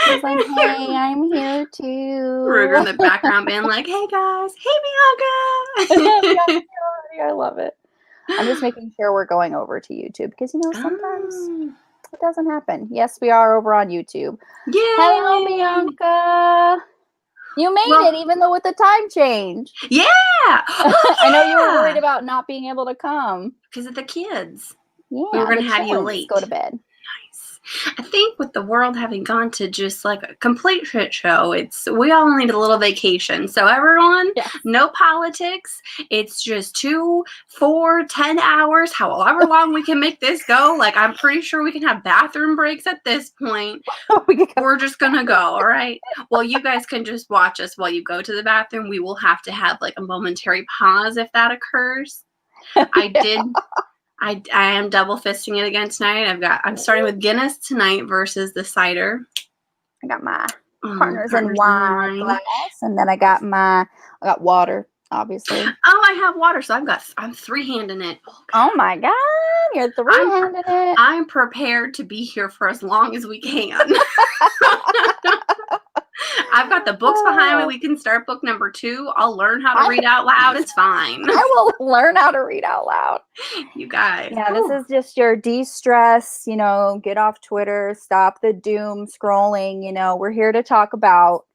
He's like, hey, I'm here too. Ruger in the background being like, hey guys, hey Bianca. I love it. I'm just making sure we're going over to YouTube because, sometimes it doesn't happen. Yes, we are over on YouTube. Yay! Hello, Bianca. You made it, even though with the time change. Yeah! I know you were worried about not being able to come. Because of the kids. Yeah. We were going to have you late. Go to bed. Nice. I think with the world having gone to just like a complete shit show, we all need a little vacation. So everyone, no politics. It's just 2, 4, 10 hours, however long we can make this go. Like, I'm pretty sure we can have bathroom breaks at this point. We're just going to go, all right? Well, you guys can just watch us while you go to the bathroom. We will have to have like a momentary pause if that occurs. I am double fisting it again tonight. I'm starting with Guinness tonight versus the cider. I got my partners in wine glass, and then I got water, obviously. Oh, I have water, so I'm three-handing it. Oh my God, you're three-handing it. I'm prepared to be here for as long as we can. I've got the books behind me. We can start book number 2. I'll learn how to read out loud. It's fine. I will learn how to read out loud. You guys. Yeah, this is just your de-stress, get off Twitter, stop the doom scrolling. We're here to talk about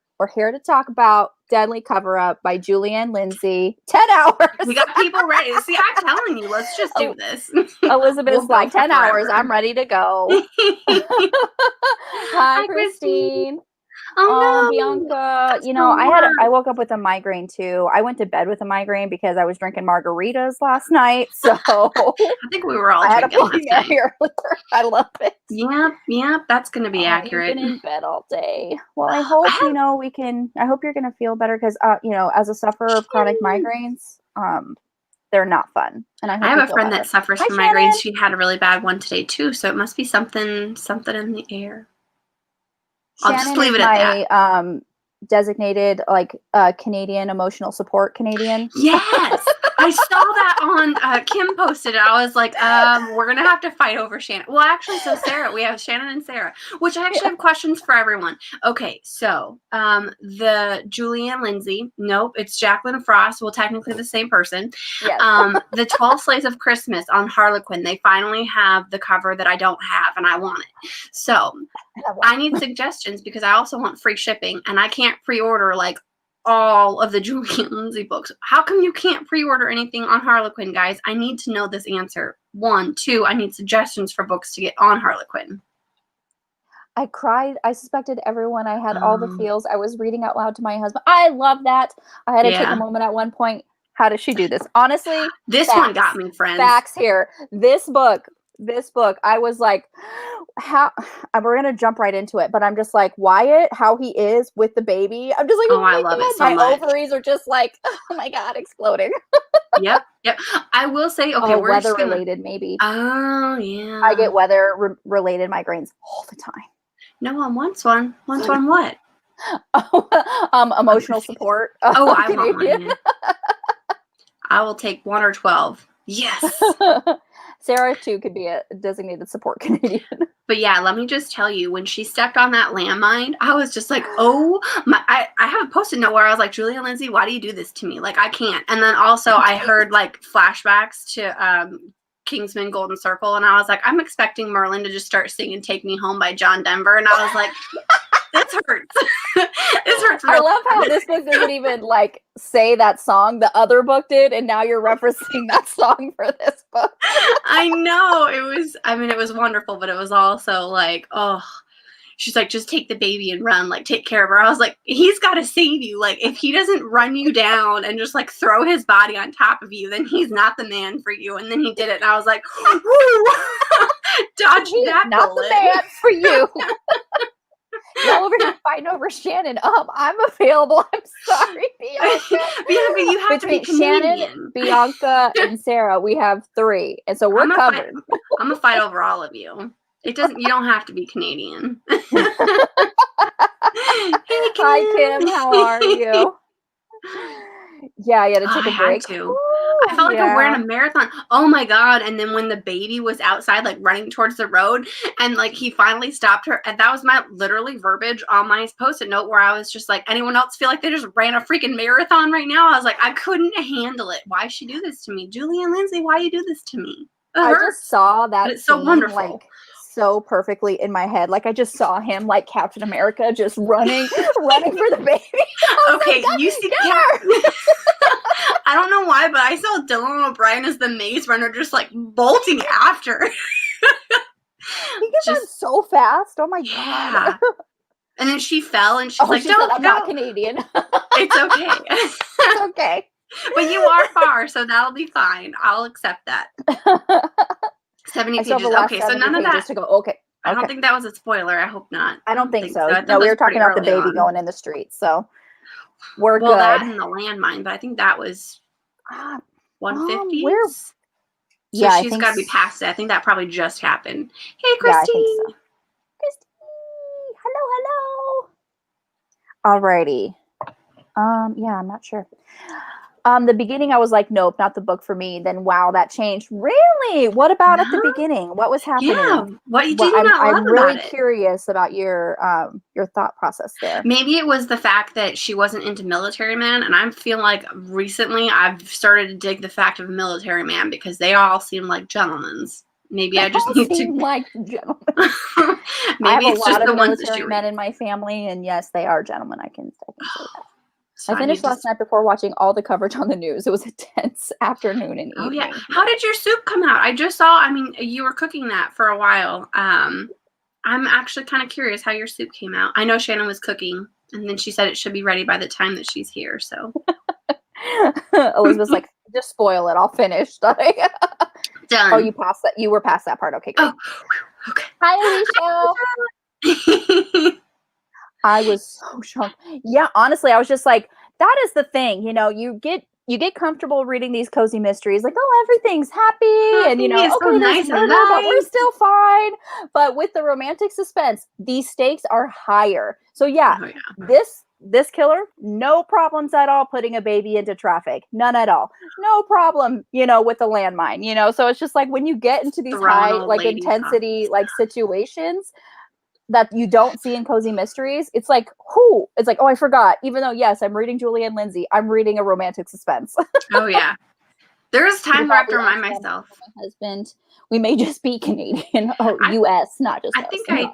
Deadly Cover-Up by Julie Anne Lindsey. 10 hours. We got people ready. See, I'm telling you, let's just do this. Elizabeth's like, 10 hours. I'm ready to go. Hi, Christine. Oh, no. Bianca, I woke up with a migraine too. I went to bed with a migraine because I was drinking margaritas last night. So I think we were all drinking last night. I love it. Yep, that's going to be accurate. You've been in bed all day. Well, I hope, I hope you're going to feel better because, as a sufferer of chronic migraines, they're not fun. And I have a friend that suffers from migraines. She had a really bad one today too. So it must be something in the air. I'll just leave it at that. Designated Canadian emotional support Canadian. Yes, I saw that on Kim posted it. I was like, we're gonna have to fight over Shannon. Well, actually, so Sarah, we have Shannon and Sarah, which I actually have questions for everyone. Okay, so the Julie Anne Lindsey, nope, it's Jacqueline Frost. Well, technically the same person. Yes. The 12 Slaves of Christmas on Harlequin. They finally have the cover that I don't have, and I want it. So I need suggestions because I also want free shipping, and I can't pre-order like all of the Julie Anne Lindsey books. How come you can't pre-order anything on Harlequin, guys? I need to know this answer. 1, 2, I need suggestions for books to get on Harlequin. I cried. I suspected everyone. I had all the feels. I was reading out loud to my husband. I love that. I had to take a moment at one point. How does she do this? Honestly, this one got me, friends. Facts here. This book, I was like, how we're gonna jump right into it, but I'm just like, Wyatt, how he is with the baby. I'm just like, oh I love it so much. My ovaries are just like, oh my God, exploding. Yep. I will say, okay, we're weather related, maybe. Oh yeah. I get weather related migraines all the time. No, on once one what? Emotional support. Oh, I want one. Yeah. I will take 1 or 12. Yes. Sarah too could be a designated support Canadian. But yeah, let me just tell you, when she stepped on that landmine, I was just like, oh my, I have a post-it note where I was like, Julie Anne Lindsey, why do you do this to me? Like, I can't. And then also I heard like flashbacks to Kingsman Golden Circle, and I was like, I'm expecting Merlin to just start singing Take Me Home by John Denver, and I was like, this hurts. This hurts real I love how this book doesn't even like say that song. The other book did, and now you're referencing that song for this book. I know. It was wonderful, but it was also like, oh, she's like, just take the baby and run, like take care of her. I was like, he's got to save you. Like, if he doesn't run you down and just like throw his body on top of you, then he's not the man for you. And then he did it, and I was like, woo, dodge that not bullet. The man for you. Y'all over here fighting over Shannon. I'm available. I'm sorry, Bianca. Bianca, you have to be Canadian. Shannon, Bianca, and Sarah, we have 3, and so we're covered. I'm gonna fight over all of you. You don't have to be Canadian. Hey, Kim. Hi, Kim. How are you? Yeah, you had to take a break. I felt like I'm wearing a marathon. Oh my God. And then when the baby was outside, like running towards the road and like he finally stopped her. And that was my literally verbiage on my post-it note where I was just like, anyone else feel like they just ran a freaking marathon right now? I was like, I couldn't handle it. Why she do this to me? Julie Anne Lindsey, why you do this to me? I just saw that it's so wonderful. Like, so perfectly in my head. Like I just saw him like Captain America just running for the baby. Okay, like, you see I don't know why, but I saw Dylan O'Brien as the Maze Runner just like bolting after. He gets on so fast. Oh my God. And then she fell and she's like, she said, I'm not Canadian. It's okay. It's okay. But you are far, so that'll be fine. I'll accept that. 70 pages. Okay, so none of that. To go. Okay. I don't think that was a spoiler. I hope not. I don't think so. No, we were talking about the baby going in the streets, so we're good. That and the landmine, but I think that was 150. So yeah, she's got to be past it. I think that probably just happened. Hey, Christy. Yeah, I think so. Christy, hello. Alrighty. Yeah, I'm not sure. The beginning, I was like, nope, not the book for me. Then, wow, that changed. Really? What about at the beginning? What was happening? Yeah, what did you not love I'm really curious about your thought process there. Maybe it was the fact that she wasn't into military men, and I feel like recently I've started to dig the fact of a military man because they all seem like gentlemen. Maybe I just need to like gentlemen. Maybe I have it's a lot just of the ones military men in my family, and yes, they are gentlemen. I can say that. So I finished last night before watching all the coverage on the news. It was a tense afternoon and evening. Oh yeah. How did your soup come out? I just saw, I mean, you were cooking that for a while. I'm actually kind of curious how your soup came out. I know Shannon was cooking and then she said it should be ready by the time that she's here. So Elizabeth's like, just spoil it. I'll finish. Done. Oh, you passed that. You were past that part. Okay, great. Oh, okay. Hi, Alicia. I was so shocked. Yeah, honestly, I was just like, that is the thing. You know, you get comfortable reading these cozy mysteries, like, oh, everything's happy, and you know, okay, so nice murder, but we're still fine. But with the romantic suspense, these stakes are higher. So yeah, this killer, no problems at all putting a baby into traffic, none at all, no problem. You know, with the landmine, you know, so it's just like when you get into these high like intensity like situations that you don't see in cozy mysteries, it's like, oh, I forgot. Even though, yes, I'm reading Julie Anne Lindsey, I'm reading a romantic suspense. Oh, yeah. There's time where I have to remind myself. My husband, we may just be Canadian or U.S., not just I think I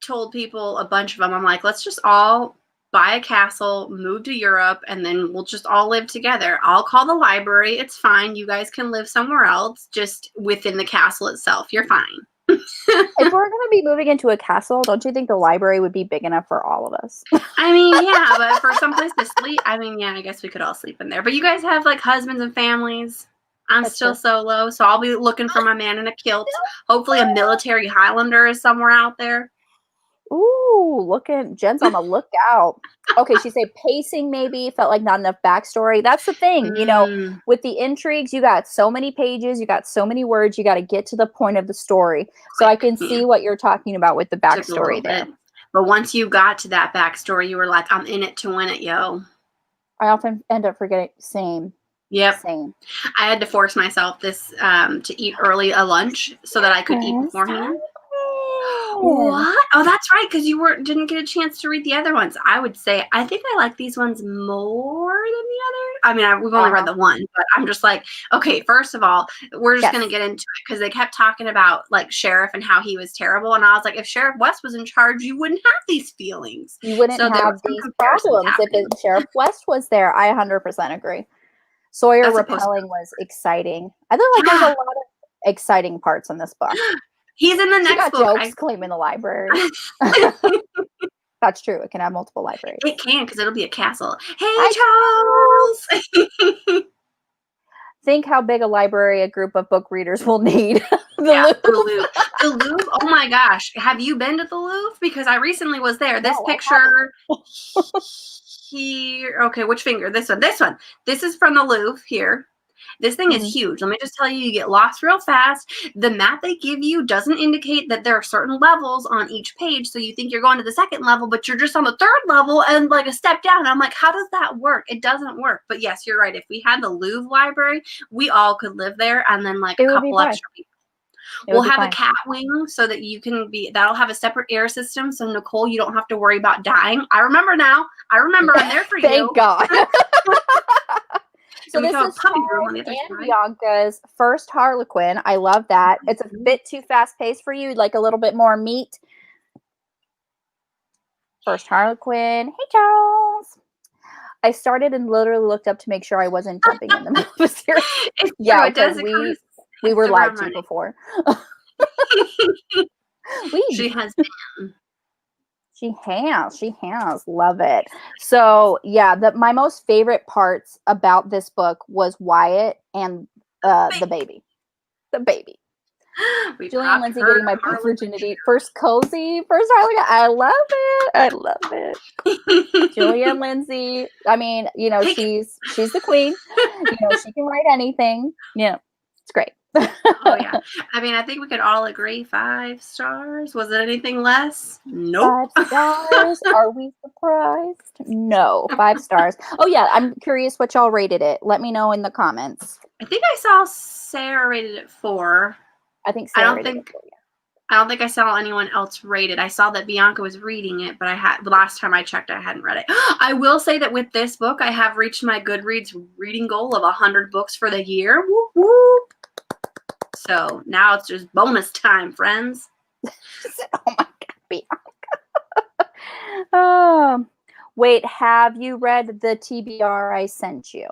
told people, a bunch of them, I'm like, let's just all buy a castle, move to Europe, and then we'll just all live together. I'll call the library. It's fine. You guys can live somewhere else, just within the castle itself. You're fine. If we're going to be moving into a castle, don't you think the library would be big enough for all of us? I mean, yeah, but for someplace to sleep, I mean, yeah, I guess we could all sleep in there. But you guys have like husbands and families. I'm still solo, so I'll be looking for my man in a kilt. Hopefully a military Highlander is somewhere out there. Ooh, Jen's on the lookout. Okay, she said pacing maybe felt like not enough backstory. That's the thing, you know, with the intrigues, you got so many pages, you got so many words, you got to get to the point of the story. So I can see what you're talking about with the backstory there. But once you got to that backstory, you were like, I'm in it to win it, yo. I often end up forgetting. Same. Yep. Same. I had to force myself to eat early a lunch so that I could eat beforehand. What? Oh, that's right, because you didn't get a chance to read the other ones. I would say I think I like these ones more than the other. I mean, we've only read the one, but I'm just like, okay, first of all, we're just going to get into it because they kept talking about like Sheriff and how he was terrible. And I was like, if Sheriff West was in charge, you wouldn't have these feelings. You wouldn't have these problems if Sheriff West was there. I 100% agree. Sawyer repelling was exciting. I feel like there's a lot of exciting parts in this book. He's in the next book. Jokes claiming the library. That's true. It can have multiple libraries. It can, because it'll be a castle. Hey, Charles! Think how big a library a group of book readers will need. The Louvre. The Louvre? Oh my gosh. Have you been to the Louvre? Because I recently was there. This picture here. Okay, which finger? This one. This one. This is from the Louvre here. This thing is huge. Let me just tell you, you get lost real fast. The map they give you doesn't indicate that there are certain levels on each page. So you think you're going to the second level, but you're just on the third level and like a step down. And I'm like, how does that work? It doesn't work. But yes, you're right. If we had the Louvre library, we all could live there, and then like a couple extra people. We'll have a cat wing so that you can be, that'll have a separate air system. So Nicole, you don't have to worry about dying. I remember now. I remember I'm there for you. Thank God. So And this is Charles and Bianca's first Harlequin. I love that. It's a bit too fast paced for you. Like a little bit more meat. First Harlequin. Hey, Charles. I started and literally looked up to make sure I wasn't jumping in the middle of a series. Yeah, because we were live to before. She has been. She has. Love it. So yeah, my most favorite parts about this book was Wyatt and the baby. The baby. Julie Anne Lindsey getting my virginity. First cozy, first Harlequin. I love it. Julie Anne Lindsey. I mean, you know, she's the queen. You know, she can write anything. Yeah, it's great. Oh yeah. I mean, I think we could all agree 5 stars. Was it anything less? Nope. 5 stars. Are we surprised? No, 5 stars. Oh yeah, I'm curious what y'all rated it. Let me know in the comments. I think I saw Sarah rated it 4. I think Sarah rated it 4. I don't think I saw anyone else rate it. I saw that Bianca was reading it, but the last time I checked, I hadn't read it. I will say that with this book, I have reached my Goodreads reading goal of 100 books for the year. Whoop, whoop. So now it's just bonus time, friends. Oh my God, Bianca. Wait, have you read the TBR I sent you?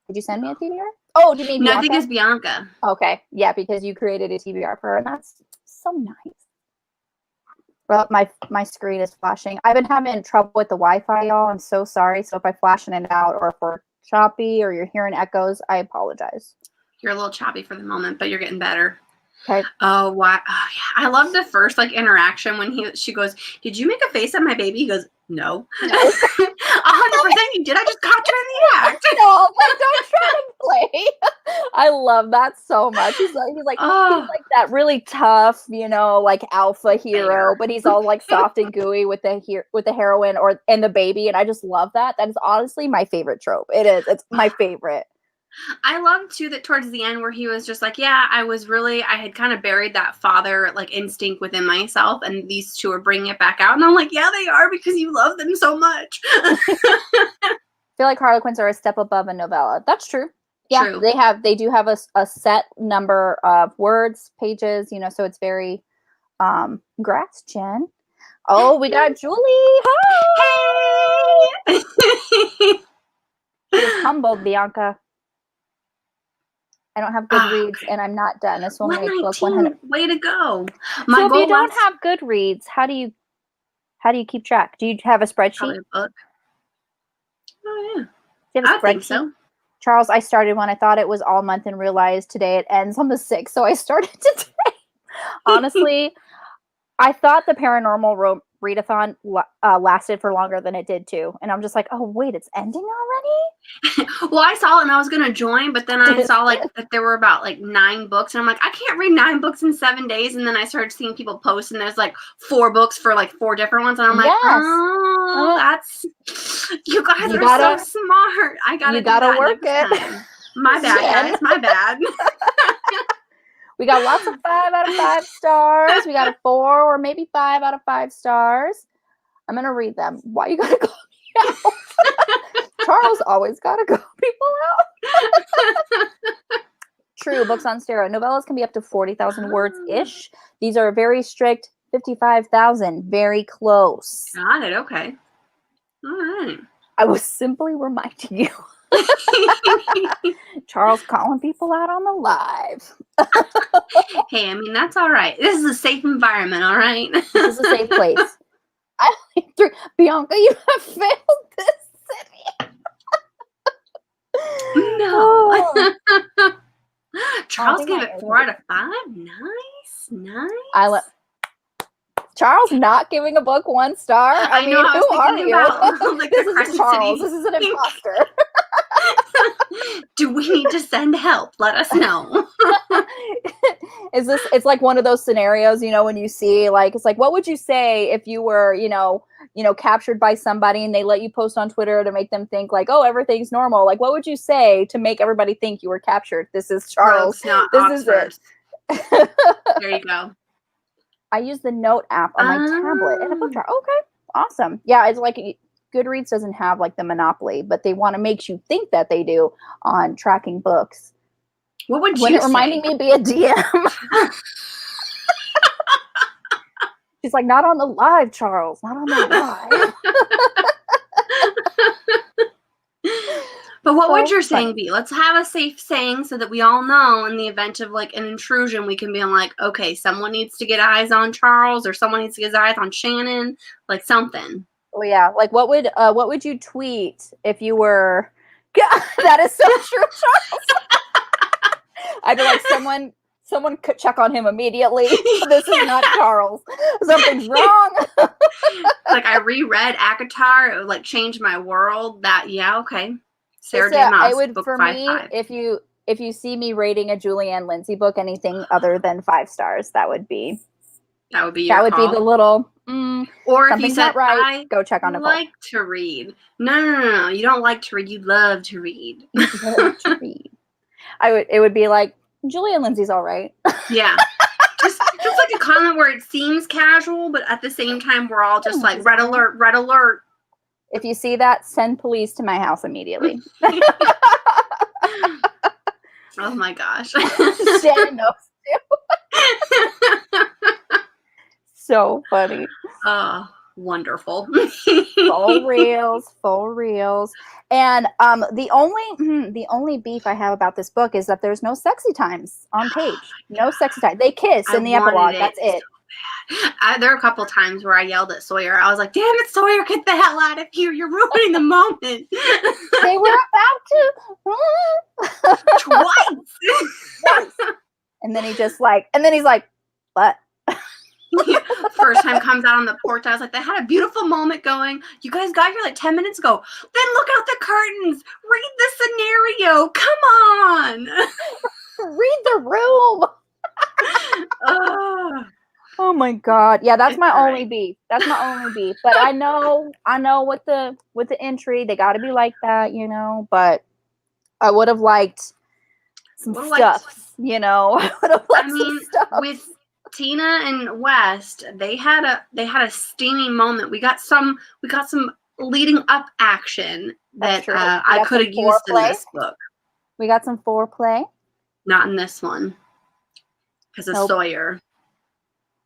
Did you send me a TBR? Oh, do you mean Bianca? No, I think it's Bianca. Okay, yeah, because you created a TBR for her, and that's so nice. Well, my screen is flashing. I've been having trouble with the Wi-Fi, y'all. I'm so sorry. So if I flash in and out, or if we're choppy, or you're hearing echoes, I apologize. You're a little choppy for the moment, but you're getting better. Okay. Oh, wow. Oh, yeah. I love the first like interaction when she goes, "Did you make a face at my baby?" He goes, "No." 100% you did. I just caught you in the act. No, like, don't try to play. I love that so much. He's like that really tough, you know, like alpha hero, but he's all like soft and gooey with the heroine and the baby, and I just love that. That is honestly my favorite trope. It is. It's my favorite. I love too that towards the end where he was just like, yeah, I had kind of buried that father like instinct within myself, and these two are bringing it back out, and I'm like, yeah, they are, because you love them so much. I feel like Harlequins are a step above a novella. That's true. Yeah, true. They do have a set number of words, pages, you know, so it's very congrats, Jen. Oh, we got Julie. Hi. Hey. She was humbled, Bianca. I don't have Goodreads, and I'm not done. This will make book 100. Way to go! So if you don't have Goodreads, how do you keep track? Do you have a spreadsheet? Probably a book. Oh yeah. Do you have a spreadsheet? Think so. Charles, I started one. I thought it was all month and realized today it ends on the 6th, so I started today. Honestly, I thought the paranormal readathon lasted for longer than it did too, and I'm just like, oh wait, it's ending already? Well, I saw it and I was gonna join, but then I saw like that there were about like 9 books, and I'm like, I can't read 9 books in 7 days. And then I started seeing people post, and there's like 4 books for like 4 different ones, and I'm like, oh, that's you guys are so smart. You gotta work it. My bad, guys. My bad. We got lots of 5 out of 5 stars. We got a 4 or maybe 5 out of 5 stars. I'm going to read them. Why you got to call me out? Charles always got to call people out. True. Books on Stereo. Novellas can be up to 40,000 words-ish. These are very strict 55,000. Very close. Got it. Okay. All right. I was simply reminding you. Charles calling people out on the live. Hey, I mean, that's all right. This is a safe environment, all right? This is a safe place. Bianca, you have failed this city. No. Charles gave it 4 out of 5. Nice. Charles not giving a book 1 star? I mean, who are you? Like, this is Charles. City. This is an imposter. Do we need to send help? Let us know. It's like one of those scenarios, when you see, like, it's like, what would you say if you were, captured by somebody and they let you post on Twitter to make them think like, oh, everything's normal. Like, what would you say to make everybody think you were captured? This is Charles. Not this Oxford. is it. There you go. I use the note app on my tablet and a book jar. Okay, awesome. Yeah, it's like Goodreads doesn't have like the monopoly, but they want to make you think that they do on tracking books. What would when you it reminding me to be a DM? She's like, not on the live, Charles. Not on the live. But what would your saying be? Let's have a safe saying so that we all know in the event of like an intrusion, we can be like, okay, someone needs to get eyes on Charles or someone needs to get eyes on Shannon, like something. Oh yeah. Like what would you tweet if you were that is so true, Charles. I'd be like, someone could check on him immediately. This is not Charles. Something's wrong. Like I reread ACOTAR, it would like change my world. Okay. Sarah Damas, I would book for 5-5. me, if you see me rating a Julie Anne Lindsey book anything other than 5 stars, that would be your be call. the little or if you said not right, go check on I it. like to read. No. You don't like to read. You love to read. Love to read. It would be like, Julie Anne Lindsey's all right. Yeah. just like a comment where it seems casual, but at the same time we're all just like red alert, red alert. If you see that, send police to my house immediately. Oh my gosh. Shannon knows too. So funny. Oh, wonderful. Full reels. And the only beef I have about this book is that there's no sexy times on page. No sexy time. They kiss in the epilogue. That's it. There are a couple times where I yelled at Sawyer. I was like, damn it, Sawyer, get the hell out of here. You're ruining the moment. They were about to. Twice. And then he's like, what? First time comes out on the porch, I was like, they had a beautiful moment going. You guys got here like 10 minutes ago. Then look out the curtains. Read the scenario. Come on. Read the room. Oh my God. Yeah, that's my only beef. That's my only beef. But I know with the entry, they gotta be like that, but I would have liked some stuff, I would have liked some stuff. With Tina and West, they had a steamy moment. We got some leading up action that I could have used in this book. We got some foreplay. Not in this one. Because of Sawyer.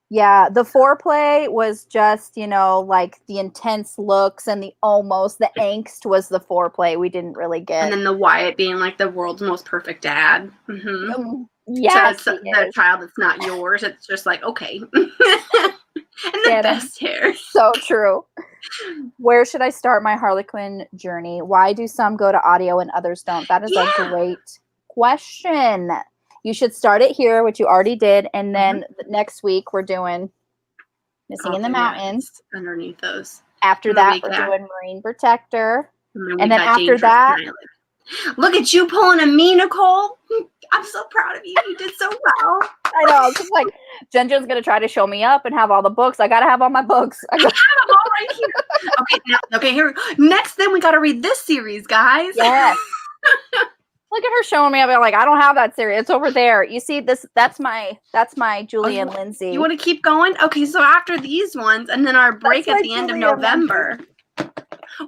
Yeah, the foreplay was just, like the intense looks and the angst was the foreplay we didn't really get. And then the Wyatt being like the world's most perfect dad. Mm-hmm. Yeah, the child that's not yours. It's just like, okay. And the best hair. So true. Where should I start my Harlequin journey? Why do some go to audio and others don't? That is a great question. You should start it here, which you already did, and then next week we're doing Missing in the Mountains. Underneath those. After that, we're doing Marine Protector. And then after that... Look at you pulling a me, Nicole. I'm so proud of you. You did so well. I know. It's just like, Jen's going to try to show me up and have all the books. I got to have all my books. I have them all right here. Okay, here we go. Next, then we got to read this series, guys. Yes. Look at her showing me. I'm like, I don't have that series. It's over there. You see this? That's my Julie Anne Lindsey. You want to keep going? Okay, so after these ones, and then our break at the end of November,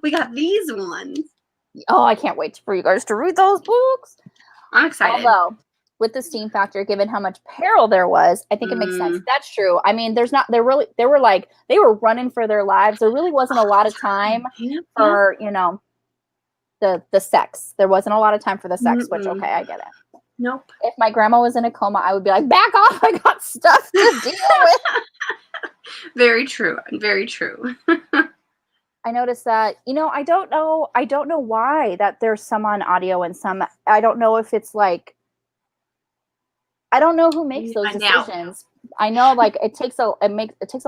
we got these ones. Oh, I can't wait for you guys to read those books. I'm excited. Although, with the steam factor, given how much peril there was, I think it makes sense. That's true. I mean, they were running for their lives. There really wasn't a lot of time for, the sex. There wasn't a lot of time for the sex, which, okay, I get it. Nope. If my grandma was in a coma, I would be like, back off. I got stuff to deal with. Very true. Very true. I noticed that, I don't know why that there's some on audio and some, I don't know if it's like, I don't know who makes those decisions. I know, like, it takes a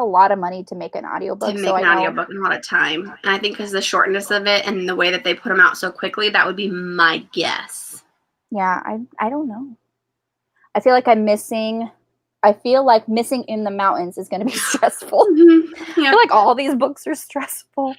lot of money to make an audiobook. To make an audiobook and a lot of time. And I think because the shortness of it and the way that they put them out so quickly, that would be my guess. Yeah, I don't know. I feel like missing in the mountains is going to be stressful. Mm-hmm. Yeah. I feel like all these books are stressful.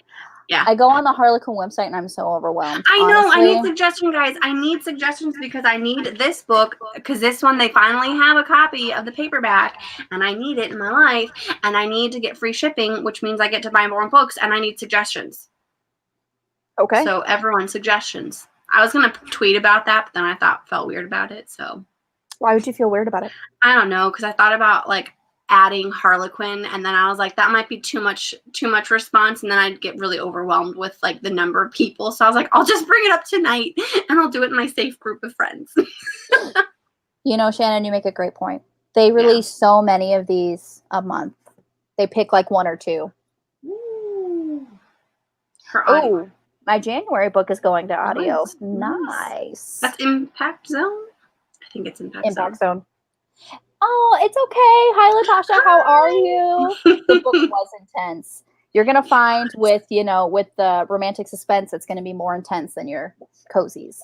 Yeah. I go on the Harlequin website and I'm so overwhelmed. I know. Honestly. I need suggestions, guys. I need suggestions because I need this book because this one they finally have a copy of the paperback and I need it in my life and I need to get free shipping, which means I get to buy more books and I need suggestions. Okay. So everyone, suggestions. I was gonna tweet about that, but then I felt weird about it. So why would you feel weird about it? I don't know, because I thought about like adding Harlequin and then I was like that might be too much response and then I'd get really overwhelmed with like the number of people, so I was like I'll just bring it up tonight and I'll do it in my safe group of friends. You know, Shannon, you make a great point. They release so many of these a month. They pick like one or two. Ooh. Oh, my January book is going to audio. Nice. That's Impact Zone? I think it's Impact Zone. Oh, it's okay. Hi, Latasha. How are you? The book was intense. You're going to find with the romantic suspense, it's going to be more intense than your cozies.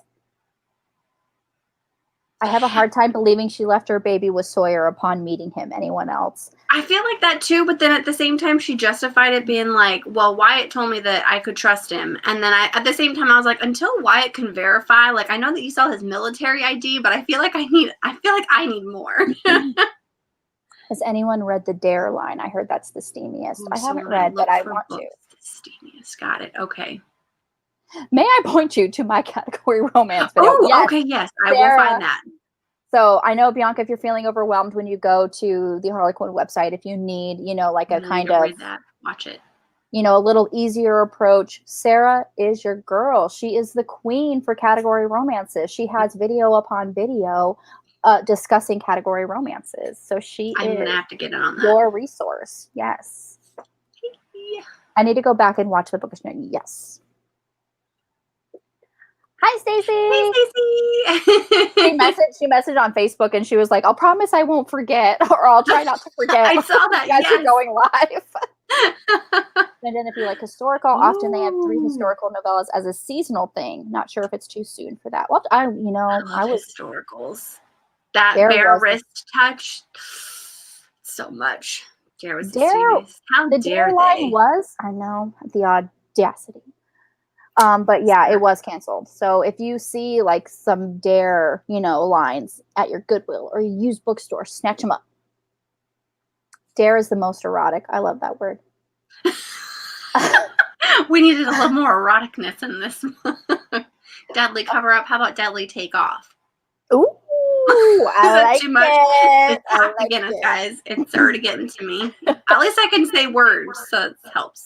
I have a hard time believing she left her baby with Sawyer upon meeting him. Anyone else? I feel like that too, but then at the same time, she justified it being like, well, Wyatt told me that I could trust him. And then at the same time, I was like, until Wyatt can verify, like, I know that you saw his military ID, but I feel like I need more. Has anyone read the Dare line? I heard that's the steamiest. I haven't read, but I want to. The steamiest. Got it. Okay. May I point you to my category romance video? Oh, yes, okay, yes. I will find that. So I know, Bianca, if you're feeling overwhelmed when you go to the Harlequin website, if you need, like a kind of read that, watch it. A little easier approach, Sarah is your girl. She is the queen for category romances. She has video upon video discussing category romances. So I'm gonna have to get on that. Your resource. Yes. Yeah. I need to go back and watch the bookish note. Yes. Hi, Stacy. Hey, Stacy. She messaged on Facebook and she was like, I'll promise I won't forget, or I'll try not to forget. I saw that. You guys are going live. And then if you like historical, often they have 3 historical novellas as a seasonal thing. Not sure if it's too soon for that. Well, I was historicals. That bare wrist touch, so much. Dare was serious. How the dare they? Line was, I know, the audacity. But yeah, it was canceled. So if you see like some Dare, lines at your Goodwill or you use bookstore, snatch them up. Dare is the most erotic. I love that word. We needed a little more eroticness in this one. Deadly cover up. How about deadly take off? Ooh, I like too much? it. It's hot again, guys. It's already getting to me. At least I can say words, so it helps.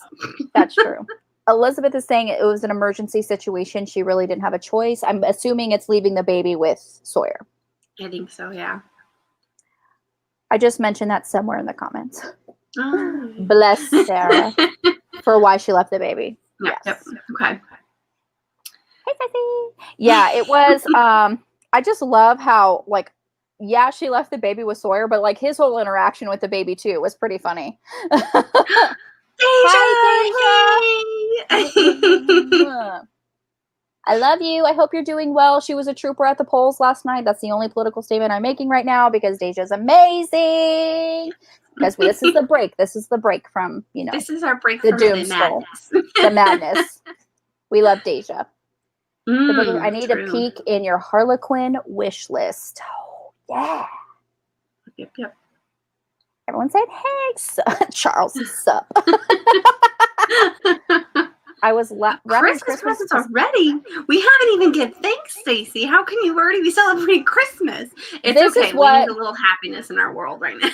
That's true. Elizabeth is saying it was an emergency situation. She really didn't have a choice. I'm assuming it's leaving the baby with Sawyer. I think so, yeah. I just mentioned that somewhere in the comments. Oh. Bless Sarah for why she left the baby. Yep, yes. Yep. Okay. Hey, Sissy. Yeah, it was. I just love how, like, yeah, she left the baby with Sawyer, but like his whole interaction with the baby too was pretty funny. Hi, Deja. I love you. I hope you're doing well. She was a trooper at the polls last night. That's the only political statement I'm making right now because Deja's amazing. Because this is the break. This is the break from, This is our break the from doom the madness. The madness. We love Deja. I need a peek in your Harlequin wish list. Oh, yeah. Yep. Everyone said, hey, Charles, sup? I was wrapping Christmas presents already. We haven't even get thanks, Stacy. How can you already be celebrating Christmas? It's okay. We need a little happiness in our world right now.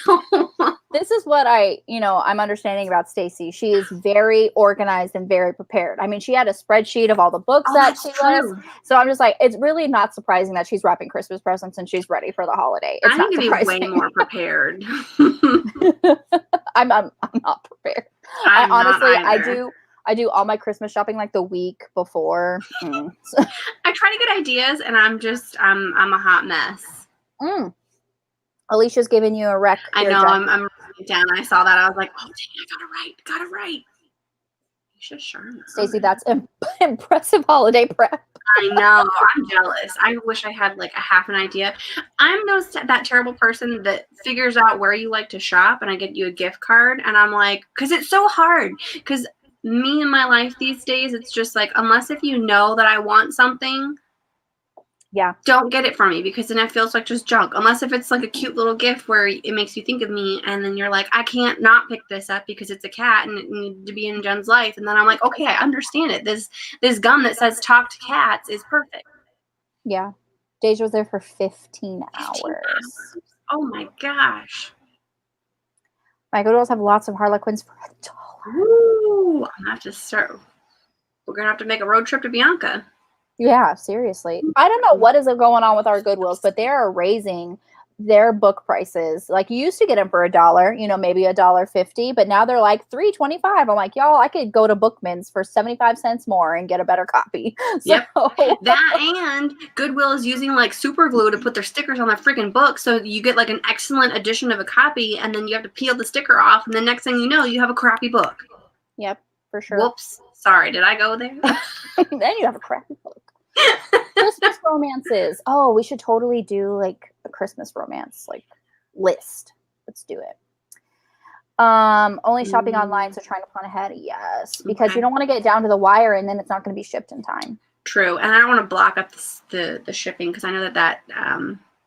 This is what I'm understanding about Stacy. She is very organized and very prepared. I mean, she had a spreadsheet of all the books that she was. So I'm just like, it's really not surprising that she's wrapping Christmas presents and she's ready for the holiday. It's I need to be way more prepared. I'm not prepared. I do all my Christmas shopping like the week before. I try to get ideas and I'm a hot mess. Alicia's giving you a rec. I know, I'm writing it down. I saw that. I was like, oh dang, I gotta write. Just sure. Stacey, that's impressive holiday prep. I know. I'm jealous. I wish I had like a half an idea. I'm that terrible person that figures out where you like to shop and I get you a gift card and I'm like, because it's so hard. Because me in my life these days, it's just like, unless if you know that I want something, don't get it for me because then it feels like just junk. Unless if it's like a cute little gift where it makes you think of me and then you're like, I can't not pick this up because it's a cat and it needs to be in Jen's life. And then I'm like, okay, I understand it. This gum that says talk to cats is perfect. Yeah. Deja was there for 15 hours. Oh my gosh. My Goodwills have lots of Harlequins for $1. Ooh, I'm gonna have to start. We're gonna have to make a road trip to Bianca. Yeah, seriously. I don't know what is going on with our Goodwills, but they are raising their book prices. Like you used to get them for $1, you know, maybe $1.50, but now they're like $3.25. I'm like, y'all, I could go to Bookman's for 75 cents more and get a better copy. Yep. That and Goodwill is using like super glue to put their stickers on their freaking book, so you get like an excellent edition of a copy, and then you have to peel the sticker off, and the next thing you know, you have a crappy book. Yep, for sure. Whoops. Sorry, did I go there? Then you have a crappy book. Christmas romances. Oh, we should totally do like a Christmas romance like list. Let's do it. Only shopping online, so trying to plan ahead. Yes, because you don't want to get down to the wire and then it's not going to be shipped in time. True, and I don't want to block up the shipping because I know that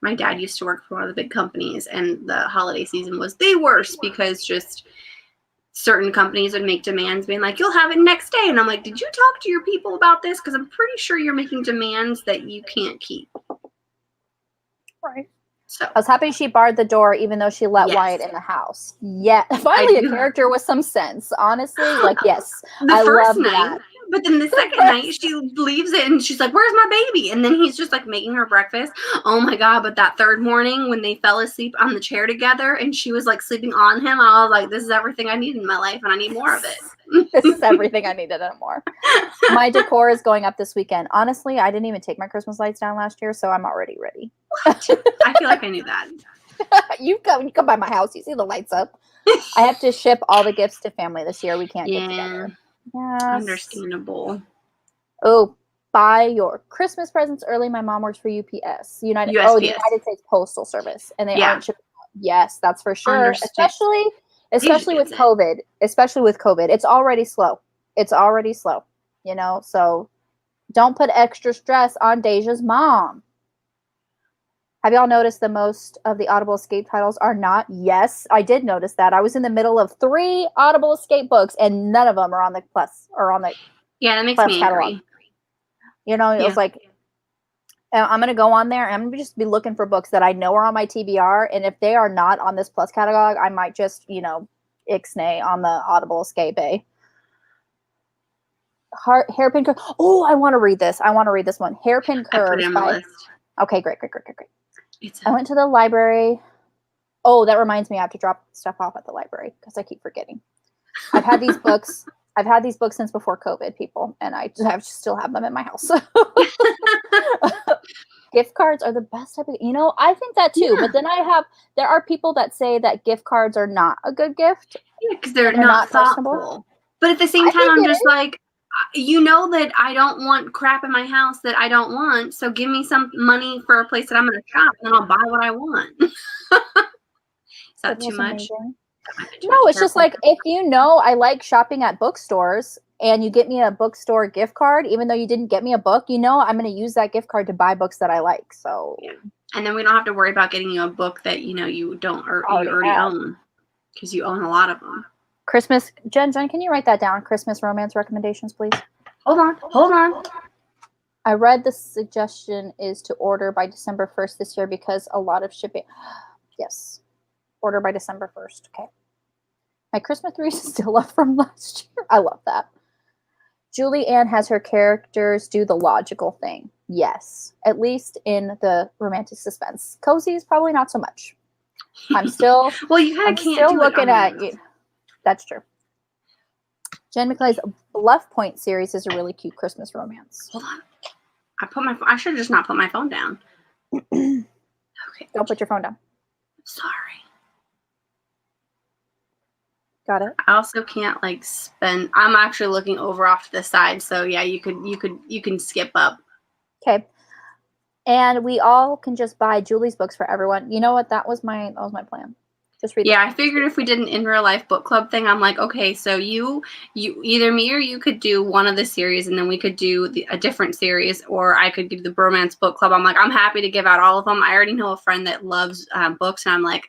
my dad used to work for one of the big companies, and the holiday season was the worst because just certain companies would make demands being like, you'll have it next day. And I'm like, did you talk to your people about this? Because I'm pretty sure you're making demands that you can't keep. Right. So I was happy she barred the door even though she let Wyatt in the house. Yeah. Finally a character with some sense. Honestly, like, yes. I love that. But then the second night she leaves it and she's like, where's my baby? And then he's just like making her breakfast. Oh my God. But that third morning when they fell asleep on the chair together and she was like sleeping on him, I was like, this is everything I need in my life and I need more of it. This is everything I needed and more. My decor is going up this weekend. Honestly, I didn't even take my Christmas lights down last year, so I'm already ready. I feel like I knew that. You come by my house, you see the lights up. I have to ship all the gifts to family this year. We can't get together. Yes. Understandable. Oh, buy your Christmas presents early. My mom works for UPS. The United States Postal Service, and they aren't shipping. Yes, that's for sure. Especially with COVID. Especially with COVID, it's already slow. You know, so don't put extra stress on Deja's mom. Have y'all noticed the most of the Audible Escape titles are not? Yes, I did notice that. I was in the middle of 3 Audible Escape books, and none of them are on the Plus or on the that makes Plus me catalog. angry. You know, it was like, I'm going to go on there and I'm going to just be looking for books that I know are on my TBR, and if they are not on this Plus catalog, I might just, you know, ixnay on the Audible Escape. Hairpin Curve. Oh, I want to read this. one. Hairpin Curves. Okay, great. I went to the library. Oh, that reminds me, I have to drop stuff off at the library because I keep forgetting. I've had these books since before COVID, people, and I still have them in my house. Gift cards are the best type of, you know, I think that too. Yeah. But then there are people that say that gift cards are not a good gift. Yeah, because they're not thoughtful. But at the same time, I'm just like, you know that I don't want crap in my house that I don't want, so give me some money for a place that I'm going to shop, and I'll buy what I want. Is that too much? No, it's just like, if you know I like shopping at bookstores and you get me a bookstore gift card, even though you didn't get me a book, you know I'm going to use that gift card to buy books that I like. So, and then we don't have to worry about getting you a book that you know you don't or you already own, because you own a lot of them. Christmas, Jen, can you write that down? Christmas romance recommendations, please. Hold on. I read the suggestion is to order by December 1st this year because a lot of shipping. Yes. Order by December 1st. Okay. My Christmas tree is still up from last year. I love that. Julie Anne has her characters do the logical thing. Yes. At least in the romantic suspense. Cozy is probably not so much. I'm still well, you kind of can't still looking at you. That's true. Jen McClay's Bluff Point series is a really cute Christmas romance. Hold on. I should have just not put my phone down. Okay. Don't put your phone down. Sorry. Got it. I also can't like spend. I'm actually looking over off to the side, so yeah, you can skip up. Okay. And we all can just buy Julie's books for everyone. You know what? That was my plan. Just read. Yeah, I figured if we did an in real life book club thing, I'm like, okay, so you either me or you could do one of the series, and then we could do a different series, or I could give the bromance book club. I'm like, I'm happy to give out all of them. I already know a friend that loves books, and I'm like,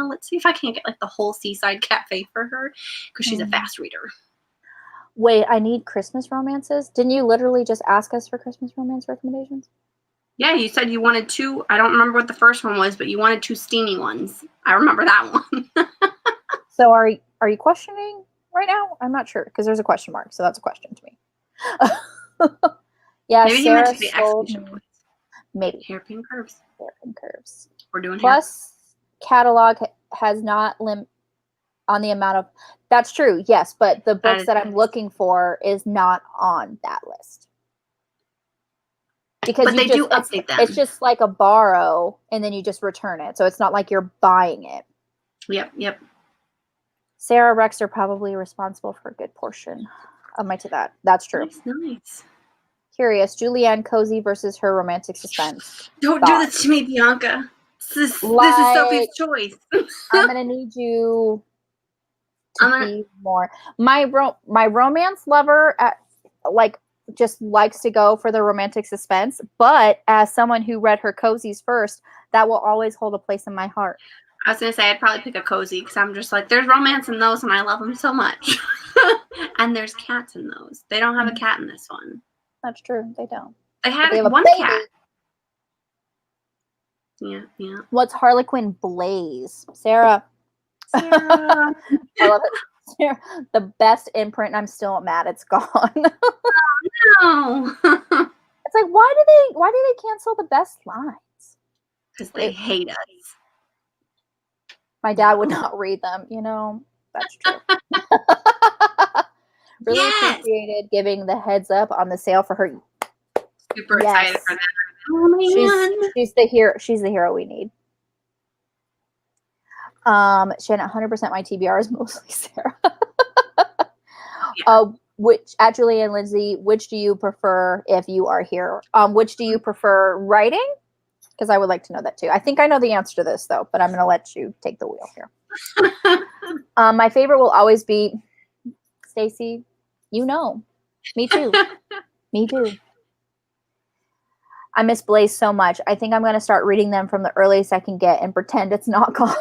let's see if I can't get like the whole Seaside Cafe for her because she's a fast reader. Wait, I need Christmas romances. Didn't you literally just ask us for Christmas romance recommendations? Yeah, you said you wanted 2. I don't remember what the first one was, but you wanted 2 steamy ones. I remember that one. So are you questioning right now? I'm not sure because there's a question mark, so that's a question to me. Yeah, maybe Sarah you meant to be exclamation points. Maybe hairpin curves. Hairpin curves. We're doing Plus catalog has not on the amount of. That's true. Yes, but the books that I'm looking for is not on that list. Because but they do update them. It's just like a borrow, and then you just return it. So it's not like you're buying it. Yep. Sarah Rex are probably responsible for a good portion of my that. That's true. Nice. Curious. Julie Anne cozy versus her romantic suspense. Don't do this to me, Bianca. This is Sophie's choice. I'm gonna need you to be more. My romance lover just likes to go for the romantic suspense, but as someone who read her cozies first, that will always hold a place in my heart. I was gonna say I'd probably pick a cozy because I'm just like, there's romance in those and I love them so much. And there's cats in those. They don't have a cat in this one. That's true. They don't. They had one cat. Yeah. What's Harlequin Blaze? Sarah. I love it. Sarah, the best imprint, and I'm still mad it's gone. Oh, no. It's like, why do they cancel the best lines? Because they hate us. My dad would not read them, That's true. Really appreciated giving the heads up on the sale for her. Super excited for that. Oh my God. She's the hero. She's the hero we need. Shannon, 100% my TBR is mostly Sarah. Which at Julie Anne Lindsey, which do you prefer if you are here? Which do you prefer writing? Because I would like to know that too. I think I know the answer to this though, but I'm going to let you take the wheel here. My favorite will always be Stacy. Me too. Me too. I miss Blaze so much. I think I'm going to start reading them from the earliest I can get and pretend it's not gone.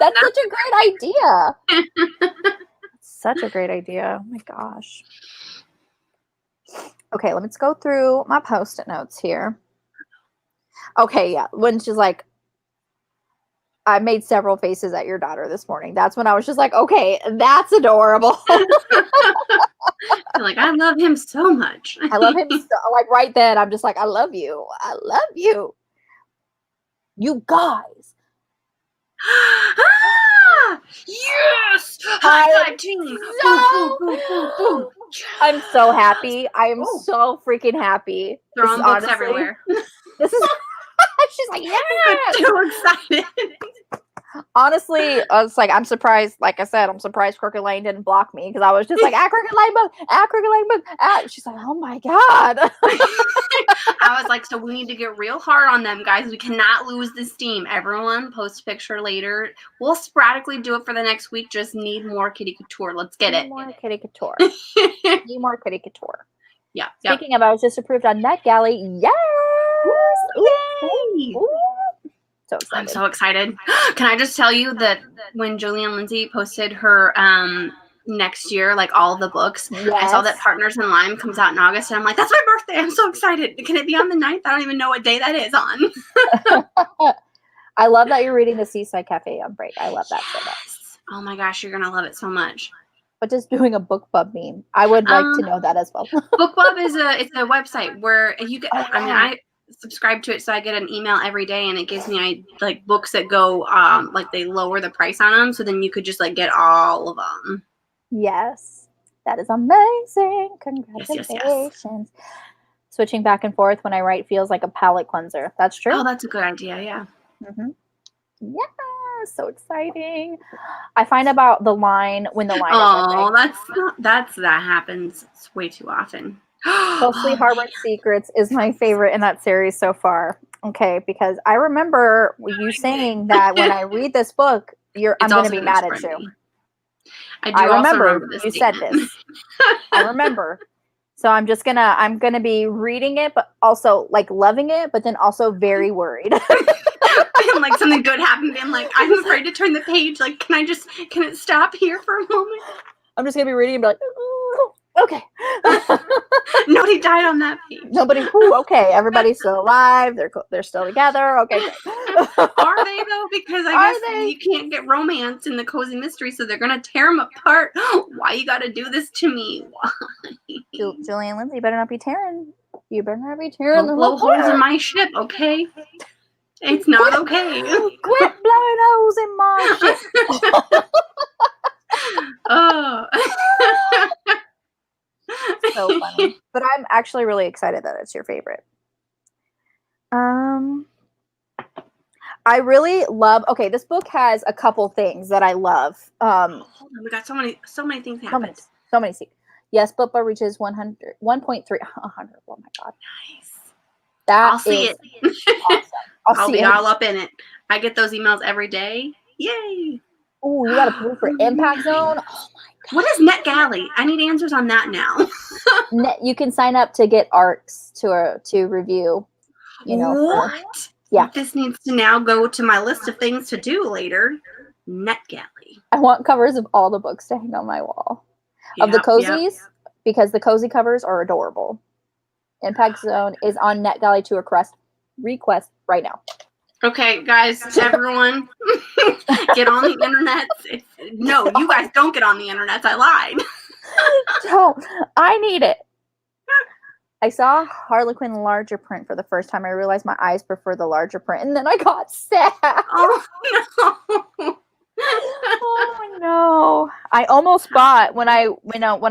That's such a great idea. Such a great idea. Oh my gosh. Okay, let's go through my post-it notes here. Okay, yeah. When she's like, I made several faces at your daughter this morning. That's when I was just like, okay, that's adorable. You're like, I love him so much. I love him so, like right then, I'm just like, I love you. I love you. You guys. Yes! High five team. Boom. I'm so happy. I am so freaking happy. Throwing books everywhere. This is she's like, yeah. I'm too excited. Honestly, I was like, I'm surprised. Like I said, I'm surprised Crooked Lane didn't block me because I was just like, Crooked Lane book, Crooked Lane book. She's like, oh my God. I was like, so we need to get real hard on them, guys. We cannot lose this steam. Everyone post a picture later. We'll sporadically do it for the next week. Just need more Kitty Couture. Let's get it. More Kitty Couture. Need more Kitty Couture. Yeah. Speaking of, I was just approved on NetGalley. Yes. Yay. Ooh. So excited. I'm so excited. Can I just tell you that when Julie Anne Lindsey posted her next year, like all of the books, I saw that Partners in Lime comes out in August, and I'm like, that's my birthday. I'm so excited. Can it be on the 9th? I don't even know what day that is on. I love that you're reading the Seaside Cafe on break. I love that so much. Oh my gosh, you're gonna love it so much. What does doing a book club mean? I would like to know that as well. Book club is a website where you get. I subscribe to it, so I get an email every day, and it gives me like books that go like they lower the price on them, so then you could just like get all of them. Yes, that is amazing. Congratulations. Yes. Switching back and forth when I write feels like a palate cleanser. That's true. Oh, that's a good idea. Yeah. Mm-hmm. so exciting. I find about the line when the line Oh, is ending. that happens way too often. Mostly Harbor Secrets is my favorite in that series so far. Okay, because I remember you saying that when I read this book, I'm going to be mad at you. I remember this you statement. said this. I remember. So I'm gonna be reading it, but also like loving it, but then also very worried. And like something good happened, and like I'm afraid to turn the page. Like, can it stop here for a moment? I'm just gonna be reading and be like, ooh, okay. Nobody died on that page. Nobody. Ooh, okay, everybody's still alive. They're still together. Okay. Are they though? Because I guess you can't get romance in the cozy mystery, so they're gonna tear them apart. Why you gotta do this to me? Why? Julie Anne Lindsey, you better not be tearing. You better not be tearing. Don't blow holes in my ship, okay? It's not okay. Quit blowing holes in my ship. Oh. So funny. But I'm actually really excited that it's your favorite. I really love. Okay, this book has a couple things that I love. Hold on, we got so many things happening. So many. Yes, book bar reaches 100, 1.3, 100. Oh my god, nice. I'll see it. Awesome. I'll be all up in it. I get those emails every day. Yay! Oh, you got approved for Impact Zone. Oh my god. What is NetGalley? I need answers on that now. You can sign up to get arcs to review. What? Yeah. This needs to now go to my list of things to do later. NetGalley. I want covers of all the books to hang on my wall. Of the cozies, because the cozy covers are adorable. Impact Zone is on NetGalley to request right now. Okay, guys, everyone, get on the internet. No, you guys don't get on the internet. I lied. Don't. I need it. I saw Harlequin larger print for the first time. I realized my eyes prefer the larger print, and then I got sad. Oh no. Oh no! I almost bought when I